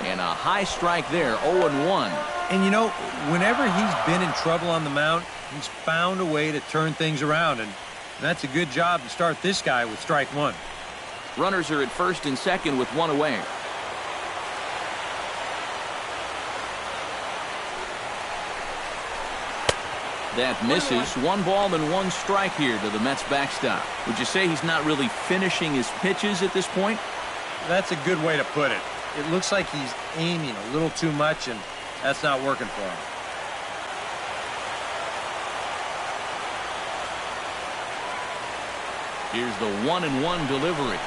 And a high strike there, 0-1. And you know, whenever he's been in trouble on the mound, he's found a way to turn things around, and that's a good job to start this guy with strike one. Runners are at first and second with one away. That misses. 1 ball and 1 strike here to the Mets backstop. Would you say he's not really finishing his pitches at this point? That's a good way to put it. It looks like he's aiming a little too much, and that's not working for him. Here's the 1-1 delivery.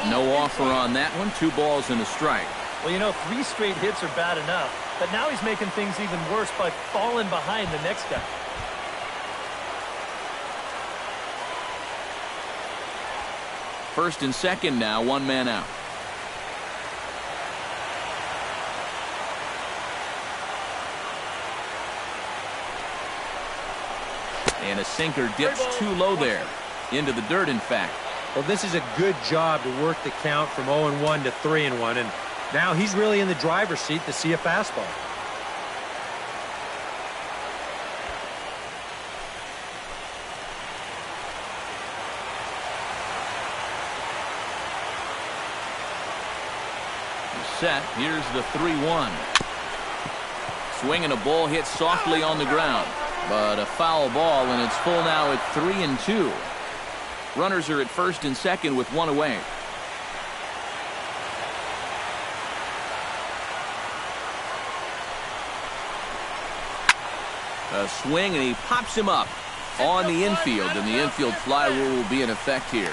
No offer on that one. 2 balls and a strike. Well, you know, 3 straight hits are bad enough, but now he's making things even worse by falling behind the next guy. First and second now, 1 man out. And a sinker dips too low there. Into the dirt, in fact. Well, this is a good job to work the count from 0-1 to 3-1, and now he's really in the driver's seat to see a fastball. Set. Here's the 3-1. Swinging a ball hit softly on the ground, but a foul ball, and it's full now at 3-2. Runners are at first and second with 1 away. A swing, and he pops him up on the infield, and the infield fly rule will be in effect here.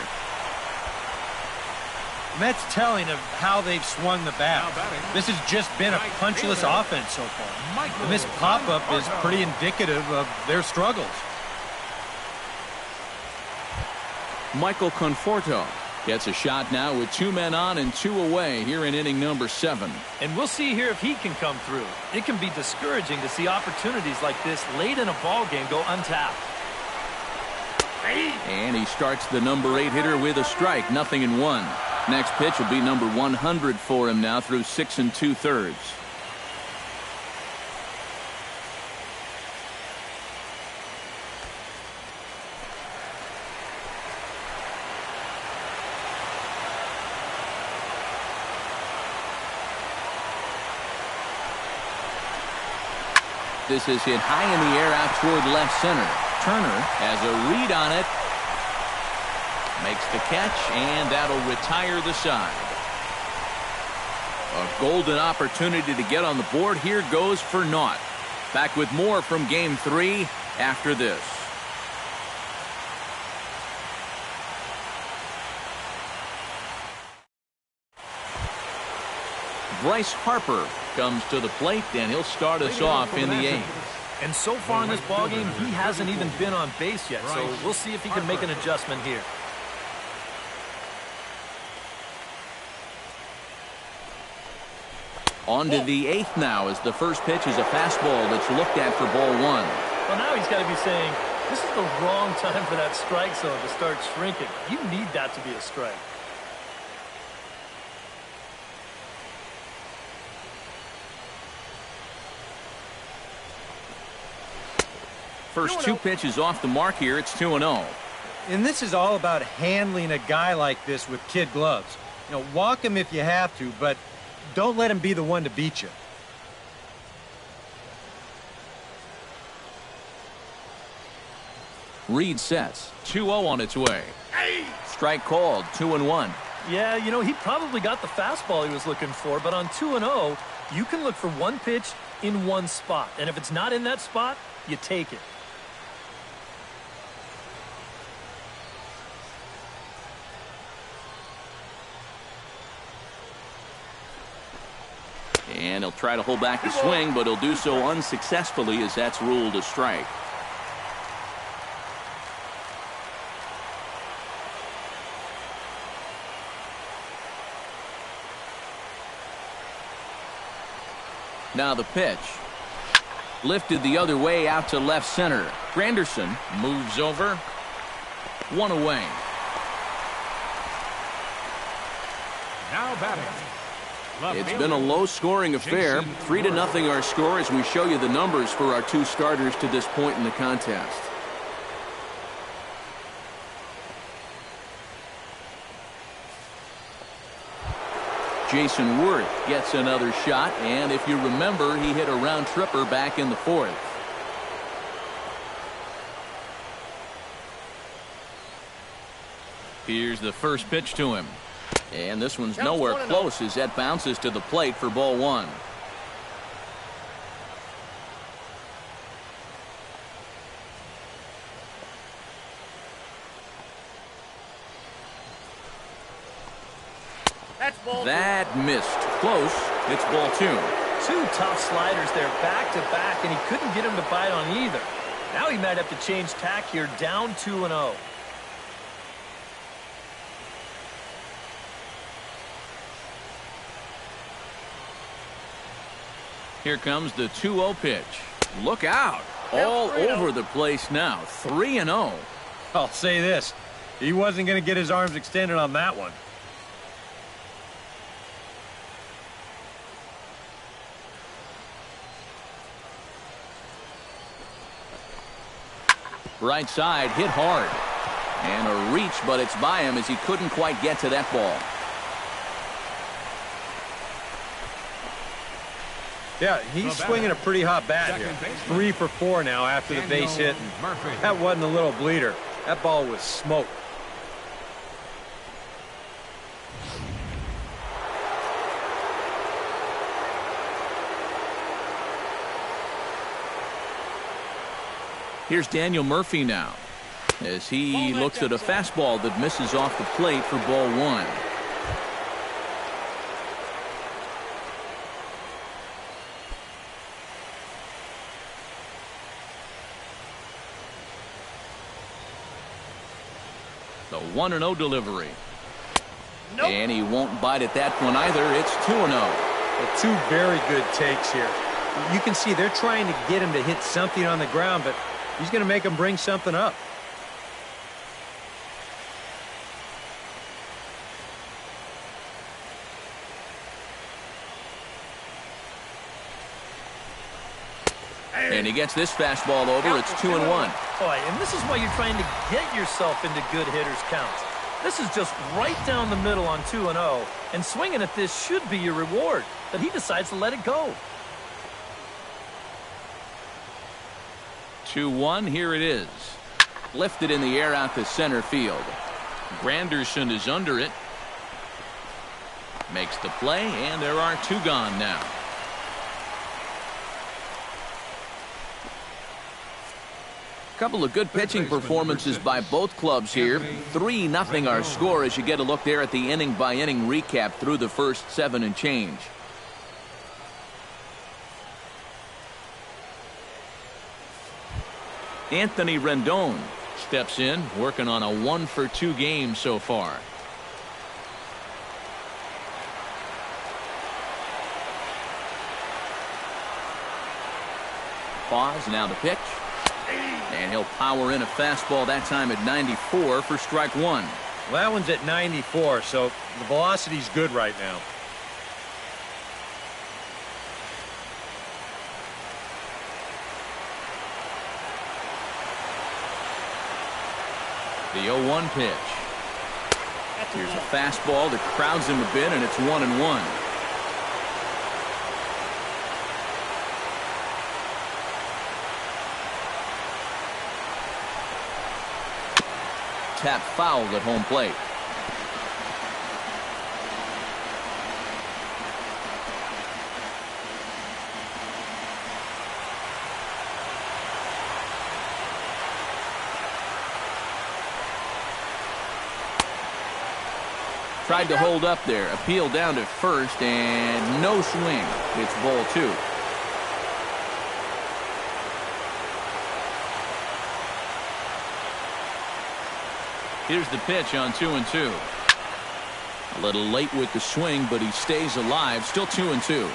Mets telling of how they've swung the bat. This has just been a punchless offense so far. The missed pop-up is pretty indicative of their struggles. Michael Conforto gets a shot now with 2 men on and 2 away here in inning number 7. And we'll see here if he can come through. It can be discouraging to see opportunities like this late in a ball game go untapped. And he starts the number 8 hitter with a strike, 0-1. Next pitch will be number 100 for him now through 6 2/3. This is hit high in the air out toward left center. Turner has a read on it. Makes the catch, and that'll retire the side. A golden opportunity to get on the board. Here goes for naught. Back with more from Game 3 after this. Bryce Harper comes to the plate, and he'll start us off in the 8th. And so far in this ballgame, he hasn't even been on base yet, so we'll see if he can make an adjustment here. On to the 8th now, as the first pitch is a fastball that's looked at for ball 1. Well, now he's got to be saying, this is the wrong time for that strike zone to start shrinking. You need that to be a strike. First 2 pitches off the mark here. It's 2-0. And this is all about handling a guy like this with kid gloves. You know, walk him if you have to, but don't let him be the one to beat you. Reed sets. 2-0 on its way. Strike called. 2-1. Yeah, you know, he probably got the fastball he was looking for, but on 2-0, you can look for one pitch in one spot. And if it's not in that spot, you take it. And he'll try to hold back the swing, but he'll do so unsuccessfully, as that's ruled a strike. Now the pitch. Lifted the other way out to left center. Granderson moves over. 1 away. Now batting. It's been a low-scoring affair. 3-0 our score as we show you the numbers for our 2 starters to this point in the contest. Jason Worth gets another shot, and if you remember, he hit a round tripper back in the 4th. Here's the first pitch to him. And this one's nowhere close as that bounces to the plate for ball 1. That missed. Close. It's ball 2. 2 tough sliders there back to back, and he couldn't get him to bite on either. Now he might have to change tack here, down 2-0. Here comes the 2-0 pitch. Look out. All over the place now. 3-0. I'll say this. He wasn't going to get his arms extended on that one. Right side, hit hard. And a reach, but it's by him as he couldn't quite get to that ball. Yeah, he's swinging a pretty hot bat here. 3 for 4 now after the base hit. And that wasn't a little bleeder. That ball was smoked. Here's Daniel Murphy now, as he looks at a fastball that misses off the plate for ball 1. The 1-0 delivery. And he won't bite at that one either. It's 2-0. Well, 2 very good takes here. You can see they're trying to get him to hit something on the ground, but he's going to make him bring something up. And he gets this fastball over. It's 2-1. Boy, and this is why you're trying to get yourself into good hitters' counts. This is just right down the middle on 2-0, and swinging at this should be your reward, but he decides to let it go. 2-1, here it is. Lifted in the air out to center field. Granderson is under it. Makes the play, and there are 2 gone now. Couple of good pitching performances by both clubs here. 3-0 our score as you get a look there at the inning-by-inning recap through the first 7 and change. Anthony Rendon steps in, working on a 1-for-2 game so far. Pause, now the pitch. And he'll power in a fastball that time at 94 for strike 1. Well, that one's at 94, so the velocity's good right now. The 0-1 pitch. Here's a fastball that crowds him a bit, and it's 1-1. Tap fouled at home plate. Tried to hold up there. Appeal down to first, and no swing. It's ball 2. Here's the pitch on 2-2. A little late with the swing, but he stays alive. Still 2-2.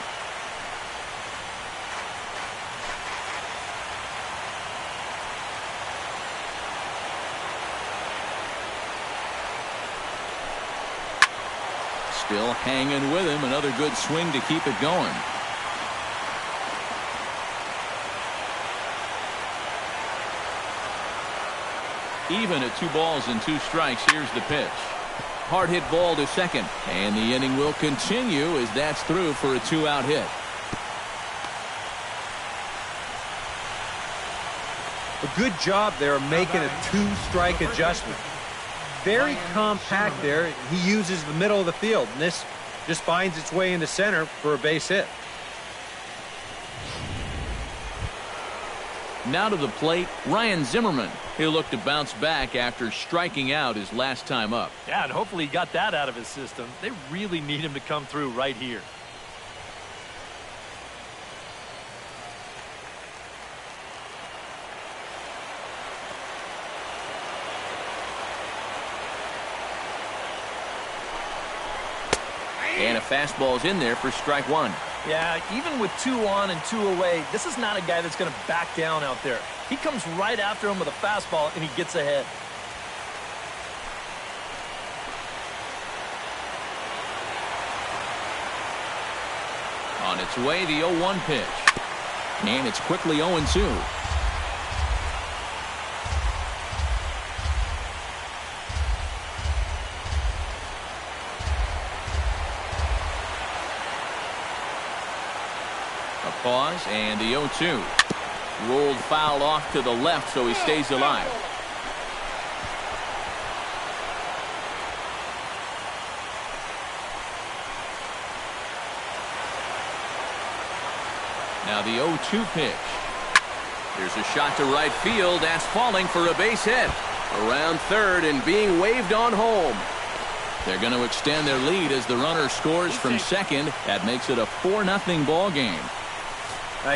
Still hanging with him. Another good swing to keep it going. Even at 2 balls and 2 strikes. Here's the pitch. Hard hit ball to second. And the inning will continue as that's through for a 2-out hit. A good job there of making a 2-strike adjustment. Very compact there. He uses the middle of the field, and this just finds its way into center for a base hit. Now to the plate, Ryan Zimmerman. He'll look to bounce back after striking out his last time up. Yeah, and hopefully he got that out of his system. They really need him to come through right here. And a fastball's in there for strike 1. Yeah, even with 2 on and 2 away, this is not a guy that's going to back down out there. He comes right after him with a fastball, and he gets ahead. On its way, the 0-1 pitch. And it's quickly 0-2. Pause, and the 0-2. Rolled foul off to the left, so he stays alive. Now the 0-2 pitch. Here's a shot to right field. That's falling for a base hit. Around third and being waved on home. They're going to extend their lead as the runner scores from second. That makes it a 4-0 ball game.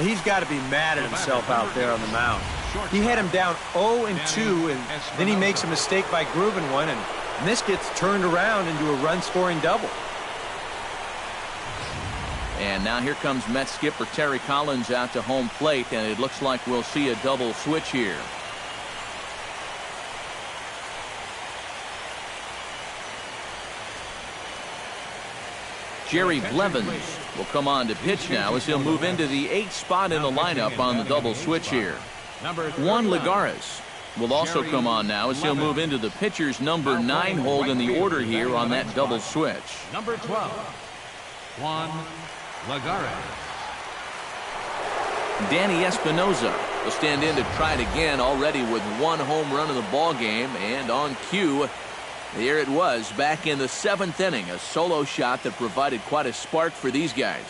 He's got to be mad at himself out there on the mound. He had him down 0-2, and then he makes a mistake by grooving one, and this gets turned around into a run-scoring double. And now here comes Mets skipper Terry Collins out to home plate, and it looks like we'll see a double switch here. Jerry Blevins will come on to pitch now as he'll move into the 8th spot in the lineup on the double switch here. Juan Lagares will also come on now as he'll move into the pitcher's number 9 hold in the order here on that double switch. Number 12, Juan Lagares. Danny Espinosa will stand in to try it again, already with 1 home run in the ball game, and on cue, there it was back in the 7th inning, a solo shot that provided quite a spark for these guys.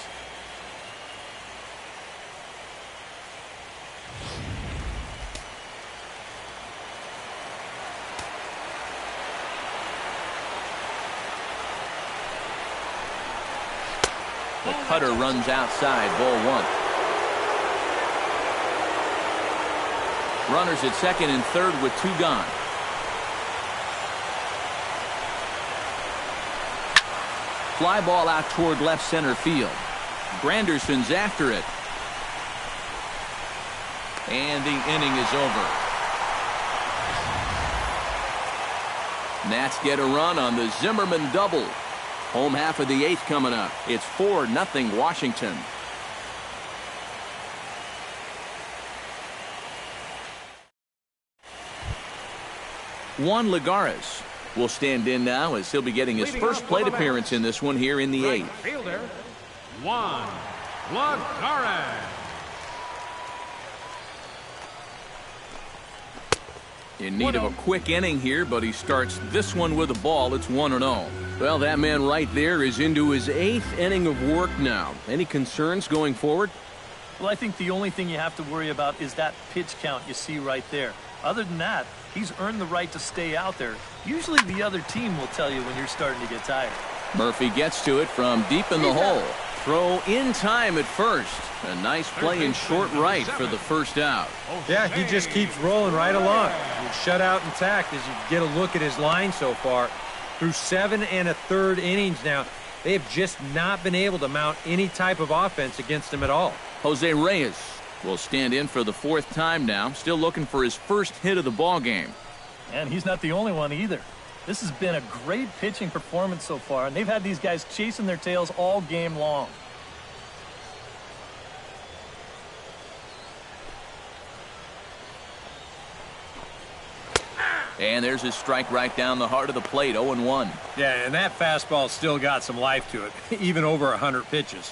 The cutter runs outside, ball one. Runners at second and third with two gone. Fly ball out toward left center field. Granderson's after it. And the inning is over. Nats get a run on the Zimmerman double. Home half of the eighth coming up. It's 4-0 Washington. Juan Lagares will stand in now as he'll be getting his first plate appearance in this one here in the eighth. Fielder, Juan Lagares. In need of a quick inning here, but he starts this one with a ball. It's 1-0. Well, that man right there is into his eighth inning of work now. Any concerns going forward? Well, I think the only thing you have to worry about is that pitch count you see right there. Other than that, he's earned the right to stay out there. Usually the other team will tell you when you're starting to get tired. Murphy gets to it from deep in the hole. Throw in time at first. A nice play in short right for the first out. Yeah, he just keeps rolling right along. He's shut out intact as you get a look at his line so far. Through 7 1/3 innings now, they have just not been able to mount any type of offense against him at all. Jose Reyes will stand in for the fourth time now, still looking for his first hit of the ball game. And he's not the only one either. This has been a great pitching performance so far, and they've had these guys chasing their tails all game long. And there's his strike right down the heart of the plate, 0-1. Yeah, and that fastball still got some life to it, even over 100 pitches.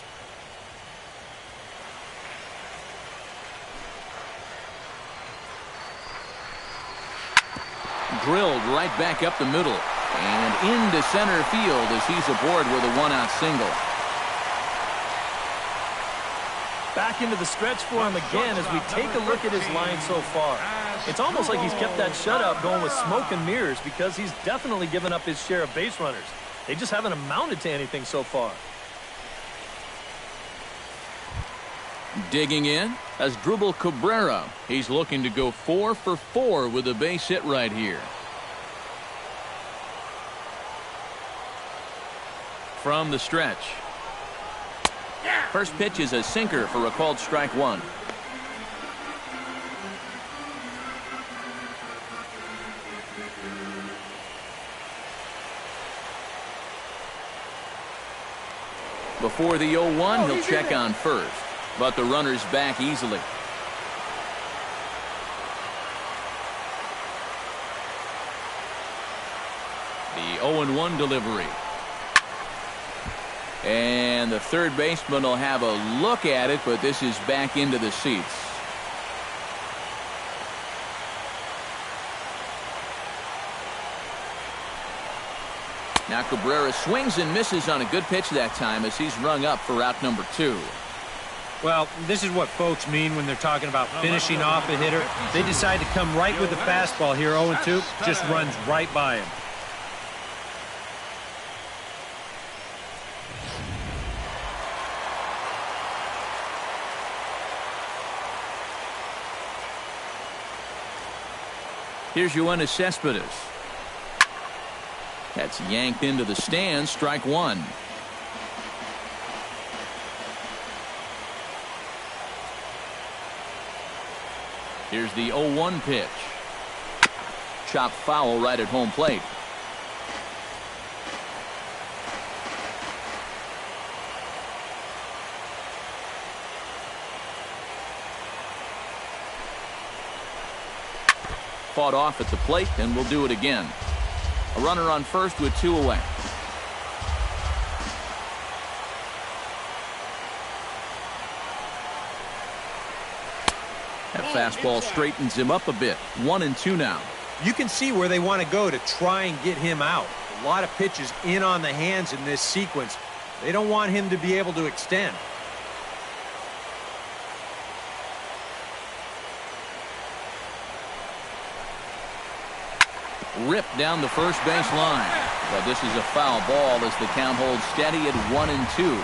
Drilled right back up the middle and into center field as he's aboard with a one-out single. Back into the stretch for him again as we take a look at his line so far. It's almost like he's kept that shutout going with smoke and mirrors because he's definitely given up his share of base runners. They just haven't amounted to anything so far. Digging in as Drupal Cabrera. He's looking to go 4 for 4 with a base hit right here. From the stretch. First pitch is a sinker for a called strike one. Before the 0-1, he'll check on first, but the runner's back easily. The 0-1 delivery. And the third baseman will have a look at it, but this is back into the seats. Now Cabrera swings and misses on a good pitch that time as he's rung up for out number 2. Well, this is what folks mean when they're talking about finishing off a hitter. They decide to come right with the fastball here, 0-2, just runs right by him. Here's Yoenis Cespedes. That's yanked into the stands, strike one. Here's the 0-1 pitch. Chopped foul right at home plate. Fought off at the plate, and we'll do it again. A runner on first with 2 away. That fastball straightens him up a bit. 1-2 now. You can see where they want to go to try and get him out. A lot of pitches in on the hands in this sequence. They don't want him to be able to extend. Ripped down the first base line. But this is a foul ball as the count holds steady at 1-2.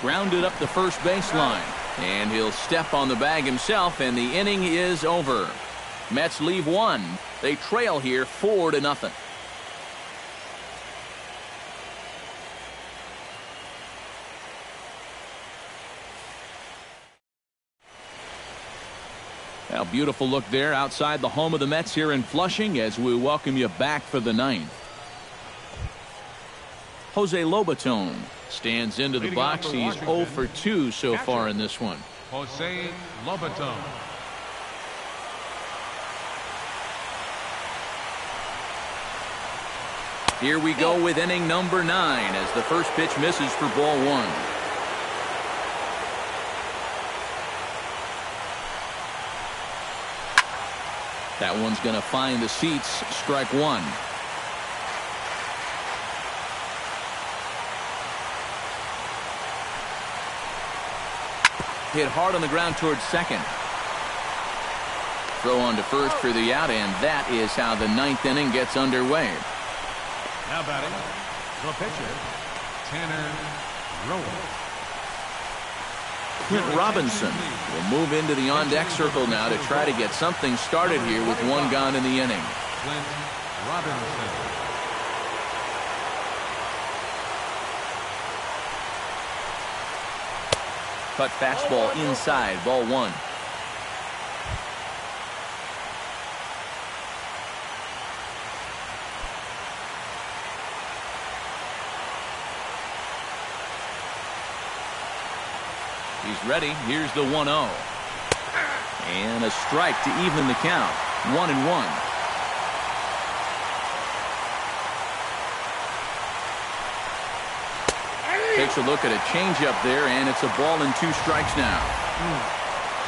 grounded up the first baseline. And he'll step on the bag himself, and the inning is over. Mets leave one. They trail here 4-0. A beautiful look there outside the home of the Mets here in Flushing as we welcome you back for the ninth. Jose Lobaton stands into the box. He's 0 for 2 so far in this one. Jose Lobaton. Here we go with inning number 9 as the first pitch misses for ball 1. That one's going to find the seats. Strike 1. Hit hard on the ground towards second. Throw on to first for the out, and that is how the ninth inning gets underway. Now batting, the pitcher, Tanner Rowan. Clint Robinson will move into the on-deck circle now to try to get something started here with one gone in the inning. Clint Robinson. Cut fastball inside, ball 1. He's ready. Here's the 1-0. And a strike to even the count. 1-1. Takes a look at a changeup there, and it's a ball and 2 strikes now.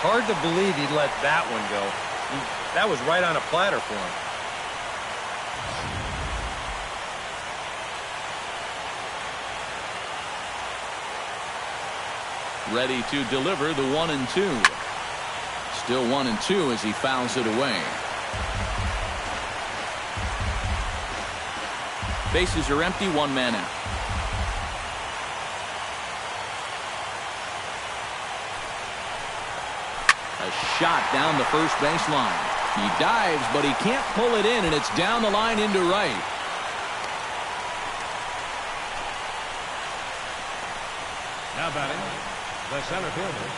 Hard to believe he'd let that one go. That was right on a platter for him. Ready to deliver the 1-2. Still 1-2 as he fouls it away. Bases are empty, 1 man out. A shot down the first baseline. He dives, but he can't pull it in, and it's down the line into right. Now batting, the center fielder,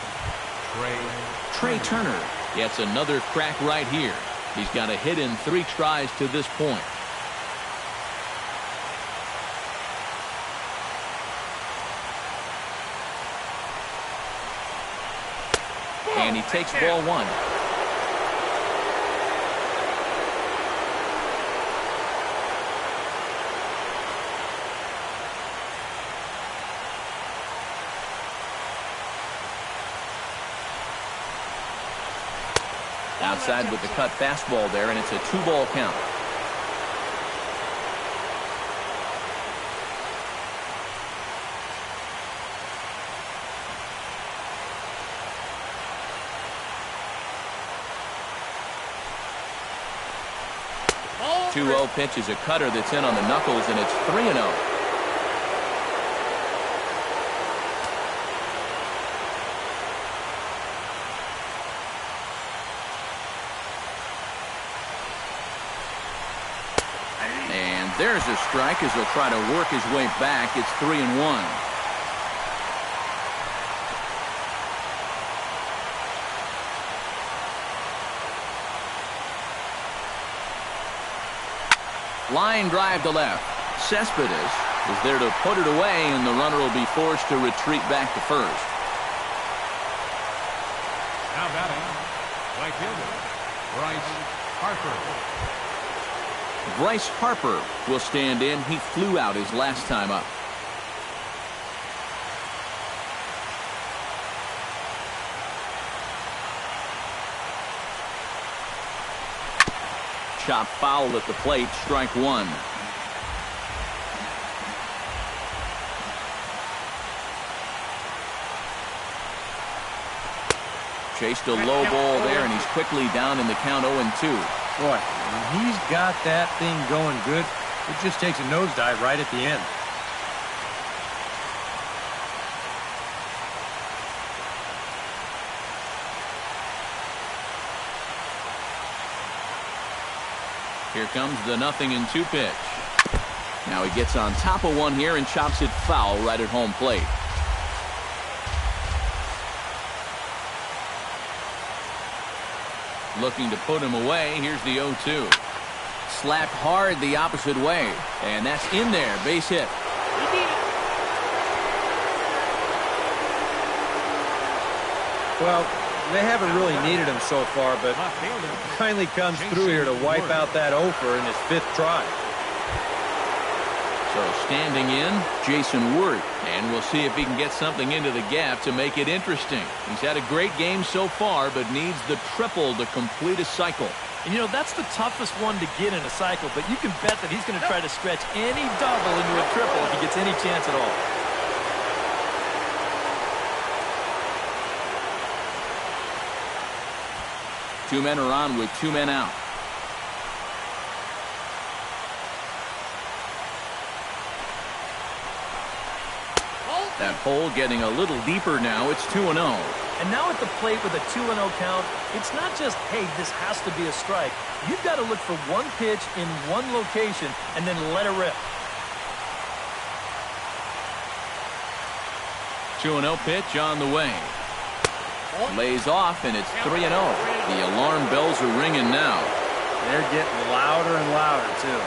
Trey Turner gets another crack right here. He's got a hit in 3 tries to this point. And he takes ball 1. Outside with the cut fastball there, and it's a 2-ball count. Oh, 2-0 pitch is a cutter that's in on the knuckles, and it's 3-0. There's a strike as he'll try to work his way back. It's 3-1. Line drive to left. Cespedes is there to put it away, and the runner will be forced to retreat back to first. Now batting, right fielder, Bryce Harper. Bryce Harper will stand in. He flew out his last time up. Chop foul at the plate, strike 1. Chased a low ball there, and he's quickly down in the count 0-2. Boy, when he's got that thing going good, it just takes a nosedive right at the end. Here comes the 0-2 pitch. Now he gets on top of one here and chops it foul right at home plate. Looking to put him away. Here's the 0-2. Slapped hard the opposite way. And that's in there. Base hit. Well, they haven't really needed him so far, but finally comes through here to wipe out that offer in his 5th try. So standing in, Jason Wirt, and we'll see if he can get something into the gap to make it interesting. He's had a great game so far, but needs the triple to complete a cycle. And, you know, that's the toughest one to get in a cycle, but you can bet that he's going to try to stretch any double into a triple if he gets any chance at all. Two men are on with 2 men out. That hole getting a little deeper now. It's 2-0. And now at the plate with a 2-0 count, it's not just, hey, this has to be a strike. You've got to look for one pitch in one location and then let it rip. 2-0 pitch on the way. Lays off, and it's 3-0. The alarm bells are ringing now. They're getting louder and louder, too.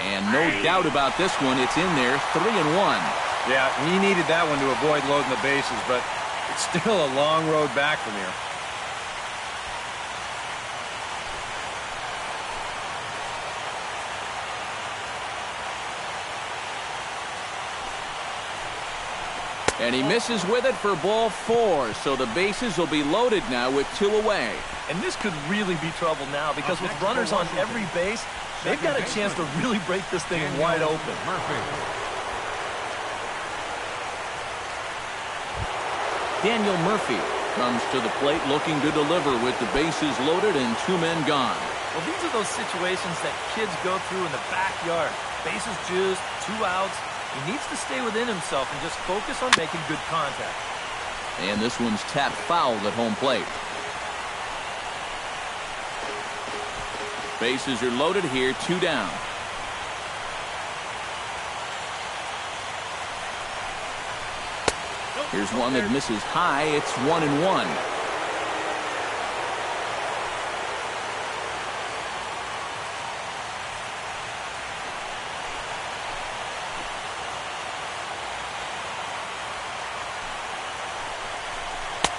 And no doubt about this one, it's in there, 3-1. Yeah, he needed that one to avoid loading the bases, but it's still a long road back from here. And he misses with it for ball 4, so the bases will be loaded now with 2 away. And this could really be trouble now because with runners on every base, they've got a chance to really break this thing wide open. Daniel Murphy comes to the plate looking to deliver with the bases loaded and 2 men gone. Well, these are those situations that kids go through in the backyard. Bases juiced, 2 outs. He needs to stay within himself and just focus on making good contact. And this one's tapped foul at home plate. Bases are loaded here, 2 down. Here's one that misses high. It's 1-1.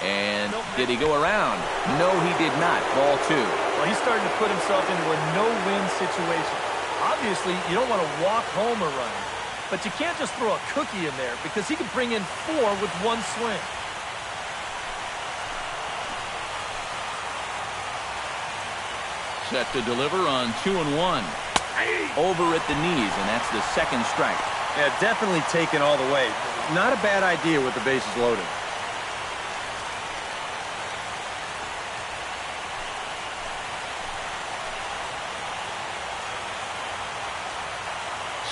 And did he go around? No, he did not. Ball 2. Well, he's starting to put himself into a no-win situation. Obviously, you don't want to walk home a run, but you can't just throw a cookie in there because he could bring in 4 with 1 swing. Set to deliver on 2-1. Over at the knees, and that's the 2nd strike. Yeah, definitely taken all the way. Not a bad idea with the bases loaded.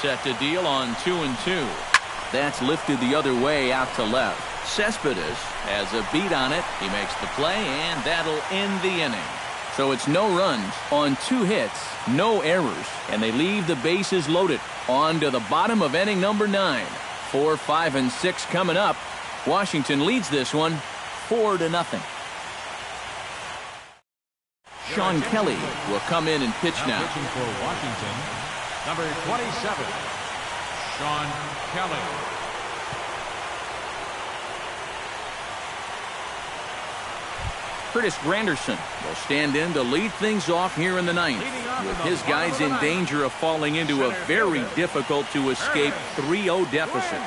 Set to deal on 2-2. That's lifted the other way out to left. Cespedes has a beat on it. He makes the play, and that'll end the inning. So it's no runs on 2 hits, no errors, and they leave the bases loaded. On to the bottom of inning number 9. 4, 5, and 6 coming up. Washington leads this one 4-0. Sean Kelly will come in and pitch now. Pitching for Washington, number 27, Sean Kelly. Curtis Granderson will stand in to lead things off here in the 9th, with his guys in danger of falling into a very difficult to escape 3-0 deficit.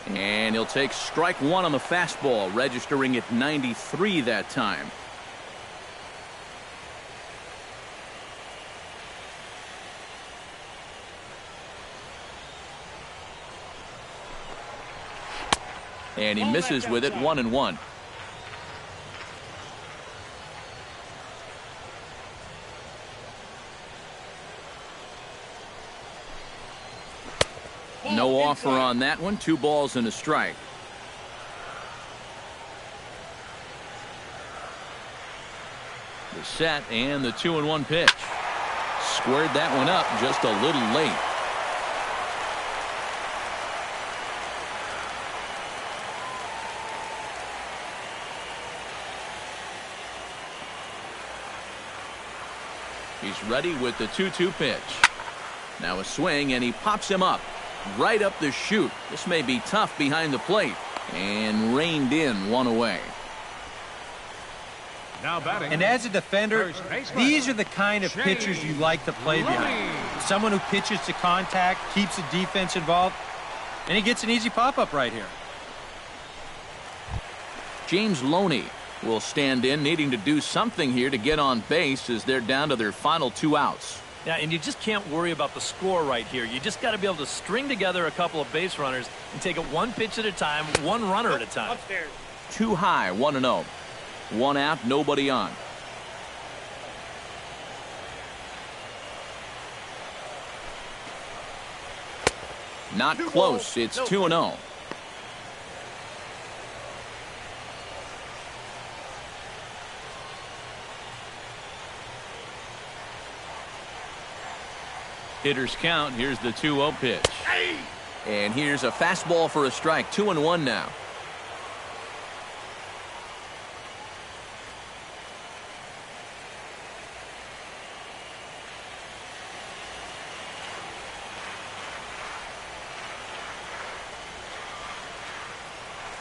And he'll take strike 1 on the fastball, registering at 93 that time. And he misses with it, 1-1. No offer on that one. 2 balls and a strike. The set and the 2-1 pitch. Squared that one up just a little late. He's ready with the 2-2 pitch. Now a swing, and he pops him up. Right up the chute. This may be tough behind the plate. And reined in, 1 away. Now batting. And as a defender, these are the kind of pitchers you like to play behind. Someone who pitches to contact, keeps the defense involved, and he gets an easy pop-up right here. James Loney will stand in, needing to do something here to get on base as they're down to their final 2 outs. Yeah, and you just can't worry about the score right here. You just got to be able to string together a couple of base runners and take it 1 pitch at a time, 1 runner at a time. Too high, 1-0. 1 out, nobody on. Not close. It's 2-0. Hitters count. Here's the 2-0 pitch. And here's a fastball for a strike. 2-1 now.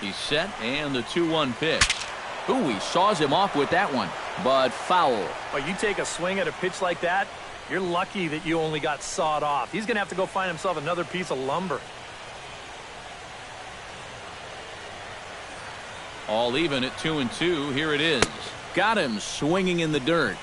He's set, and the 2-1 pitch. Ooh, he saws him off with that one, but foul. But you take a swing at a pitch like that, you're lucky that you only got sawed off. He's going to have to go find himself another piece of lumber. All even at 2-2. Here it is. Got him swinging in the dirt.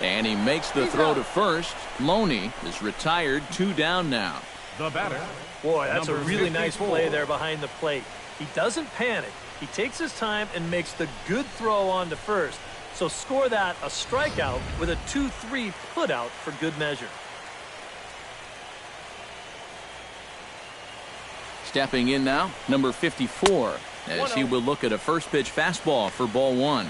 And he makes the throw to first. Loney is retired. 2 down now. The batter. Boy, that's a really 54. nice play there behind the plate. He doesn't panic. He takes his time and makes the good throw on to first. So score that a strikeout with a 2-3 putout for good measure. Stepping in now, number 54, as he will look at a first pitch fastball for ball 1.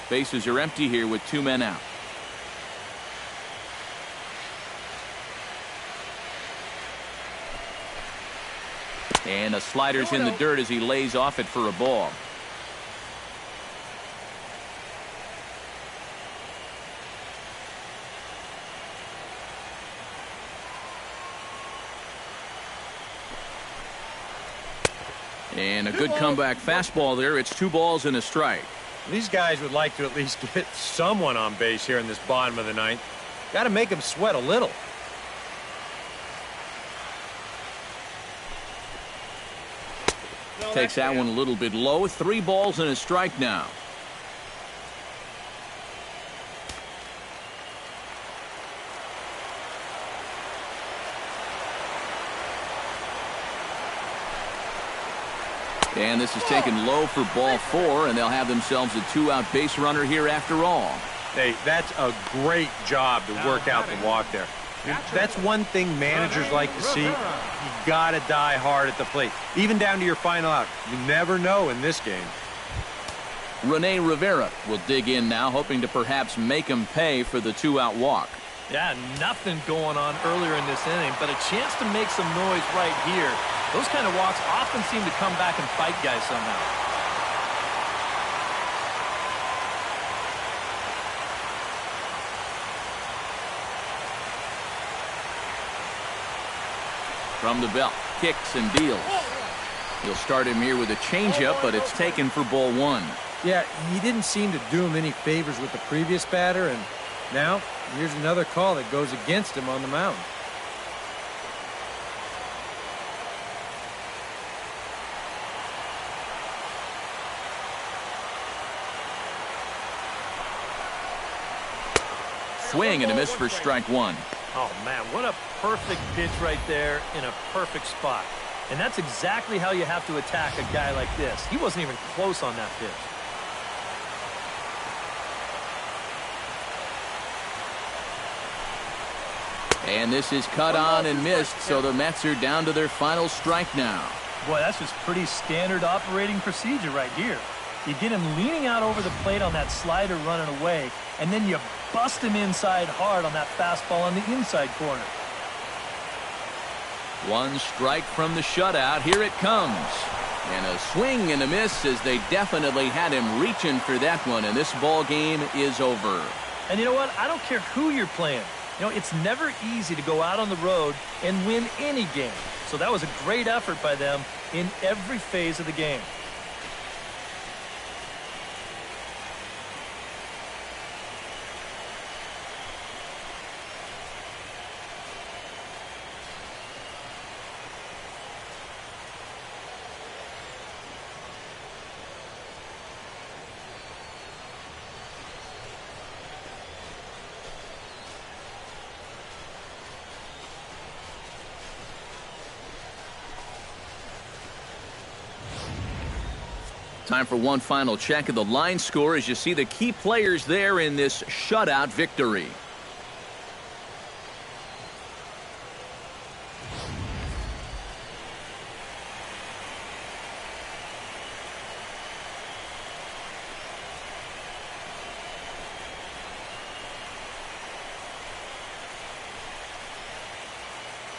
Bases are empty here with 2 men out. And a slider's in the dirt as he lays off it for a ball. And a good comeback fastball there. It's 2 balls and a strike. These guys would like to at least get someone on base here in this bottom of the 9th. Got to make them sweat a little. Takes that one a little bit low. 3 balls and a strike now. And this is taken low for ball 4, and they'll have themselves a 2-out base runner here after all. Hey, that's a great job to work out the walk there. That's one thing managers like to see. You got to die hard at the plate, even down to your final out. You never know in this game. Rene Rivera will dig in now, hoping to perhaps make him pay for the 2-out walk. Yeah, nothing going on earlier in this inning, but a chance to make some noise right here. Those kind of walks often seem to come back and fight guys somehow. From the belt, kicks and deals. He'll start him here with a changeup, but it's taken for ball 1. Yeah, he didn't seem to do him any favors with the previous batter, and now here's another call that goes against him on the mound. Swing and a miss for strike 1. Oh, man, what a perfect pitch right there in a perfect spot. And that's exactly how you have to attack a guy like this. He wasn't even close on that pitch. And this is cut on and missed, so the Mets are down to their final strike now. Boy, that's just pretty standard operating procedure right here. You get him leaning out over the plate on that slider running away, and then you bust him inside hard on that fastball on the inside corner. One strike from the shutout. Here it comes. And a swing and a miss as they definitely had him reaching for that one, and this ball game is over. And you know what? I don't care who you're playing. You know, it's never easy to go out on the road and win any game. So that was a great effort by them in every phase of the game. Time for one final check of the line score as you see the key players there in this shutout victory.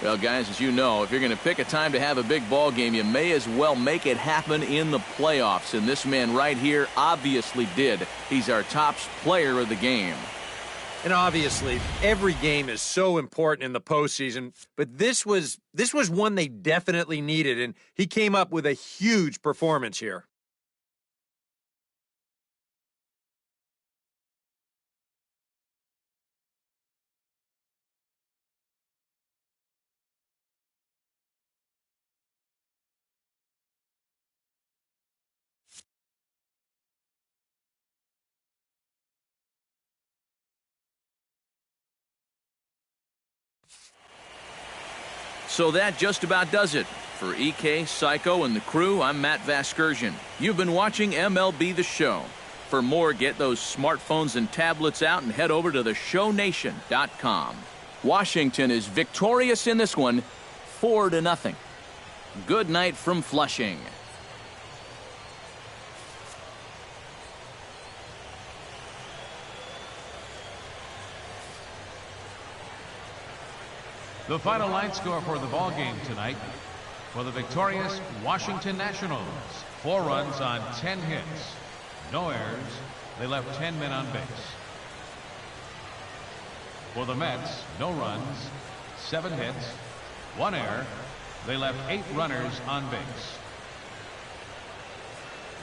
Well, guys, as you know, if you're going to pick a time to have a big ball game, you may as well make it happen in the playoffs. And this man right here obviously did. He's our top player of the game. And obviously, every game is so important in the postseason, but this was one they definitely needed, and he came up with a huge performance here. So that just about does it. For EK, Psycho, and the crew, I'm Matt Vasgersian. You've been watching MLB The Show. For more, get those smartphones and tablets out and head over to theshownation.com. Washington is victorious in this one, 4-0. Good night from Flushing. The final line score for the ball game tonight for the victorious Washington Nationals. 4 runs on 10 hits. No errors. They left 10 men on base. For the Mets, no runs, 7 hits, 1 error. They left 8 runners on base.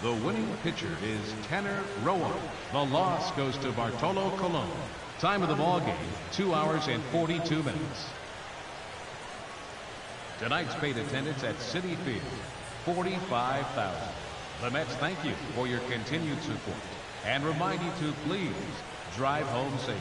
The winning pitcher is Tanner Rowan. The loss goes to Bartolo Colon. Time of the ball game, 2 hours and 42 minutes. Tonight's paid attendance at Citi Field, 45,000. The Mets thank you for your continued support and remind you to please drive home safely.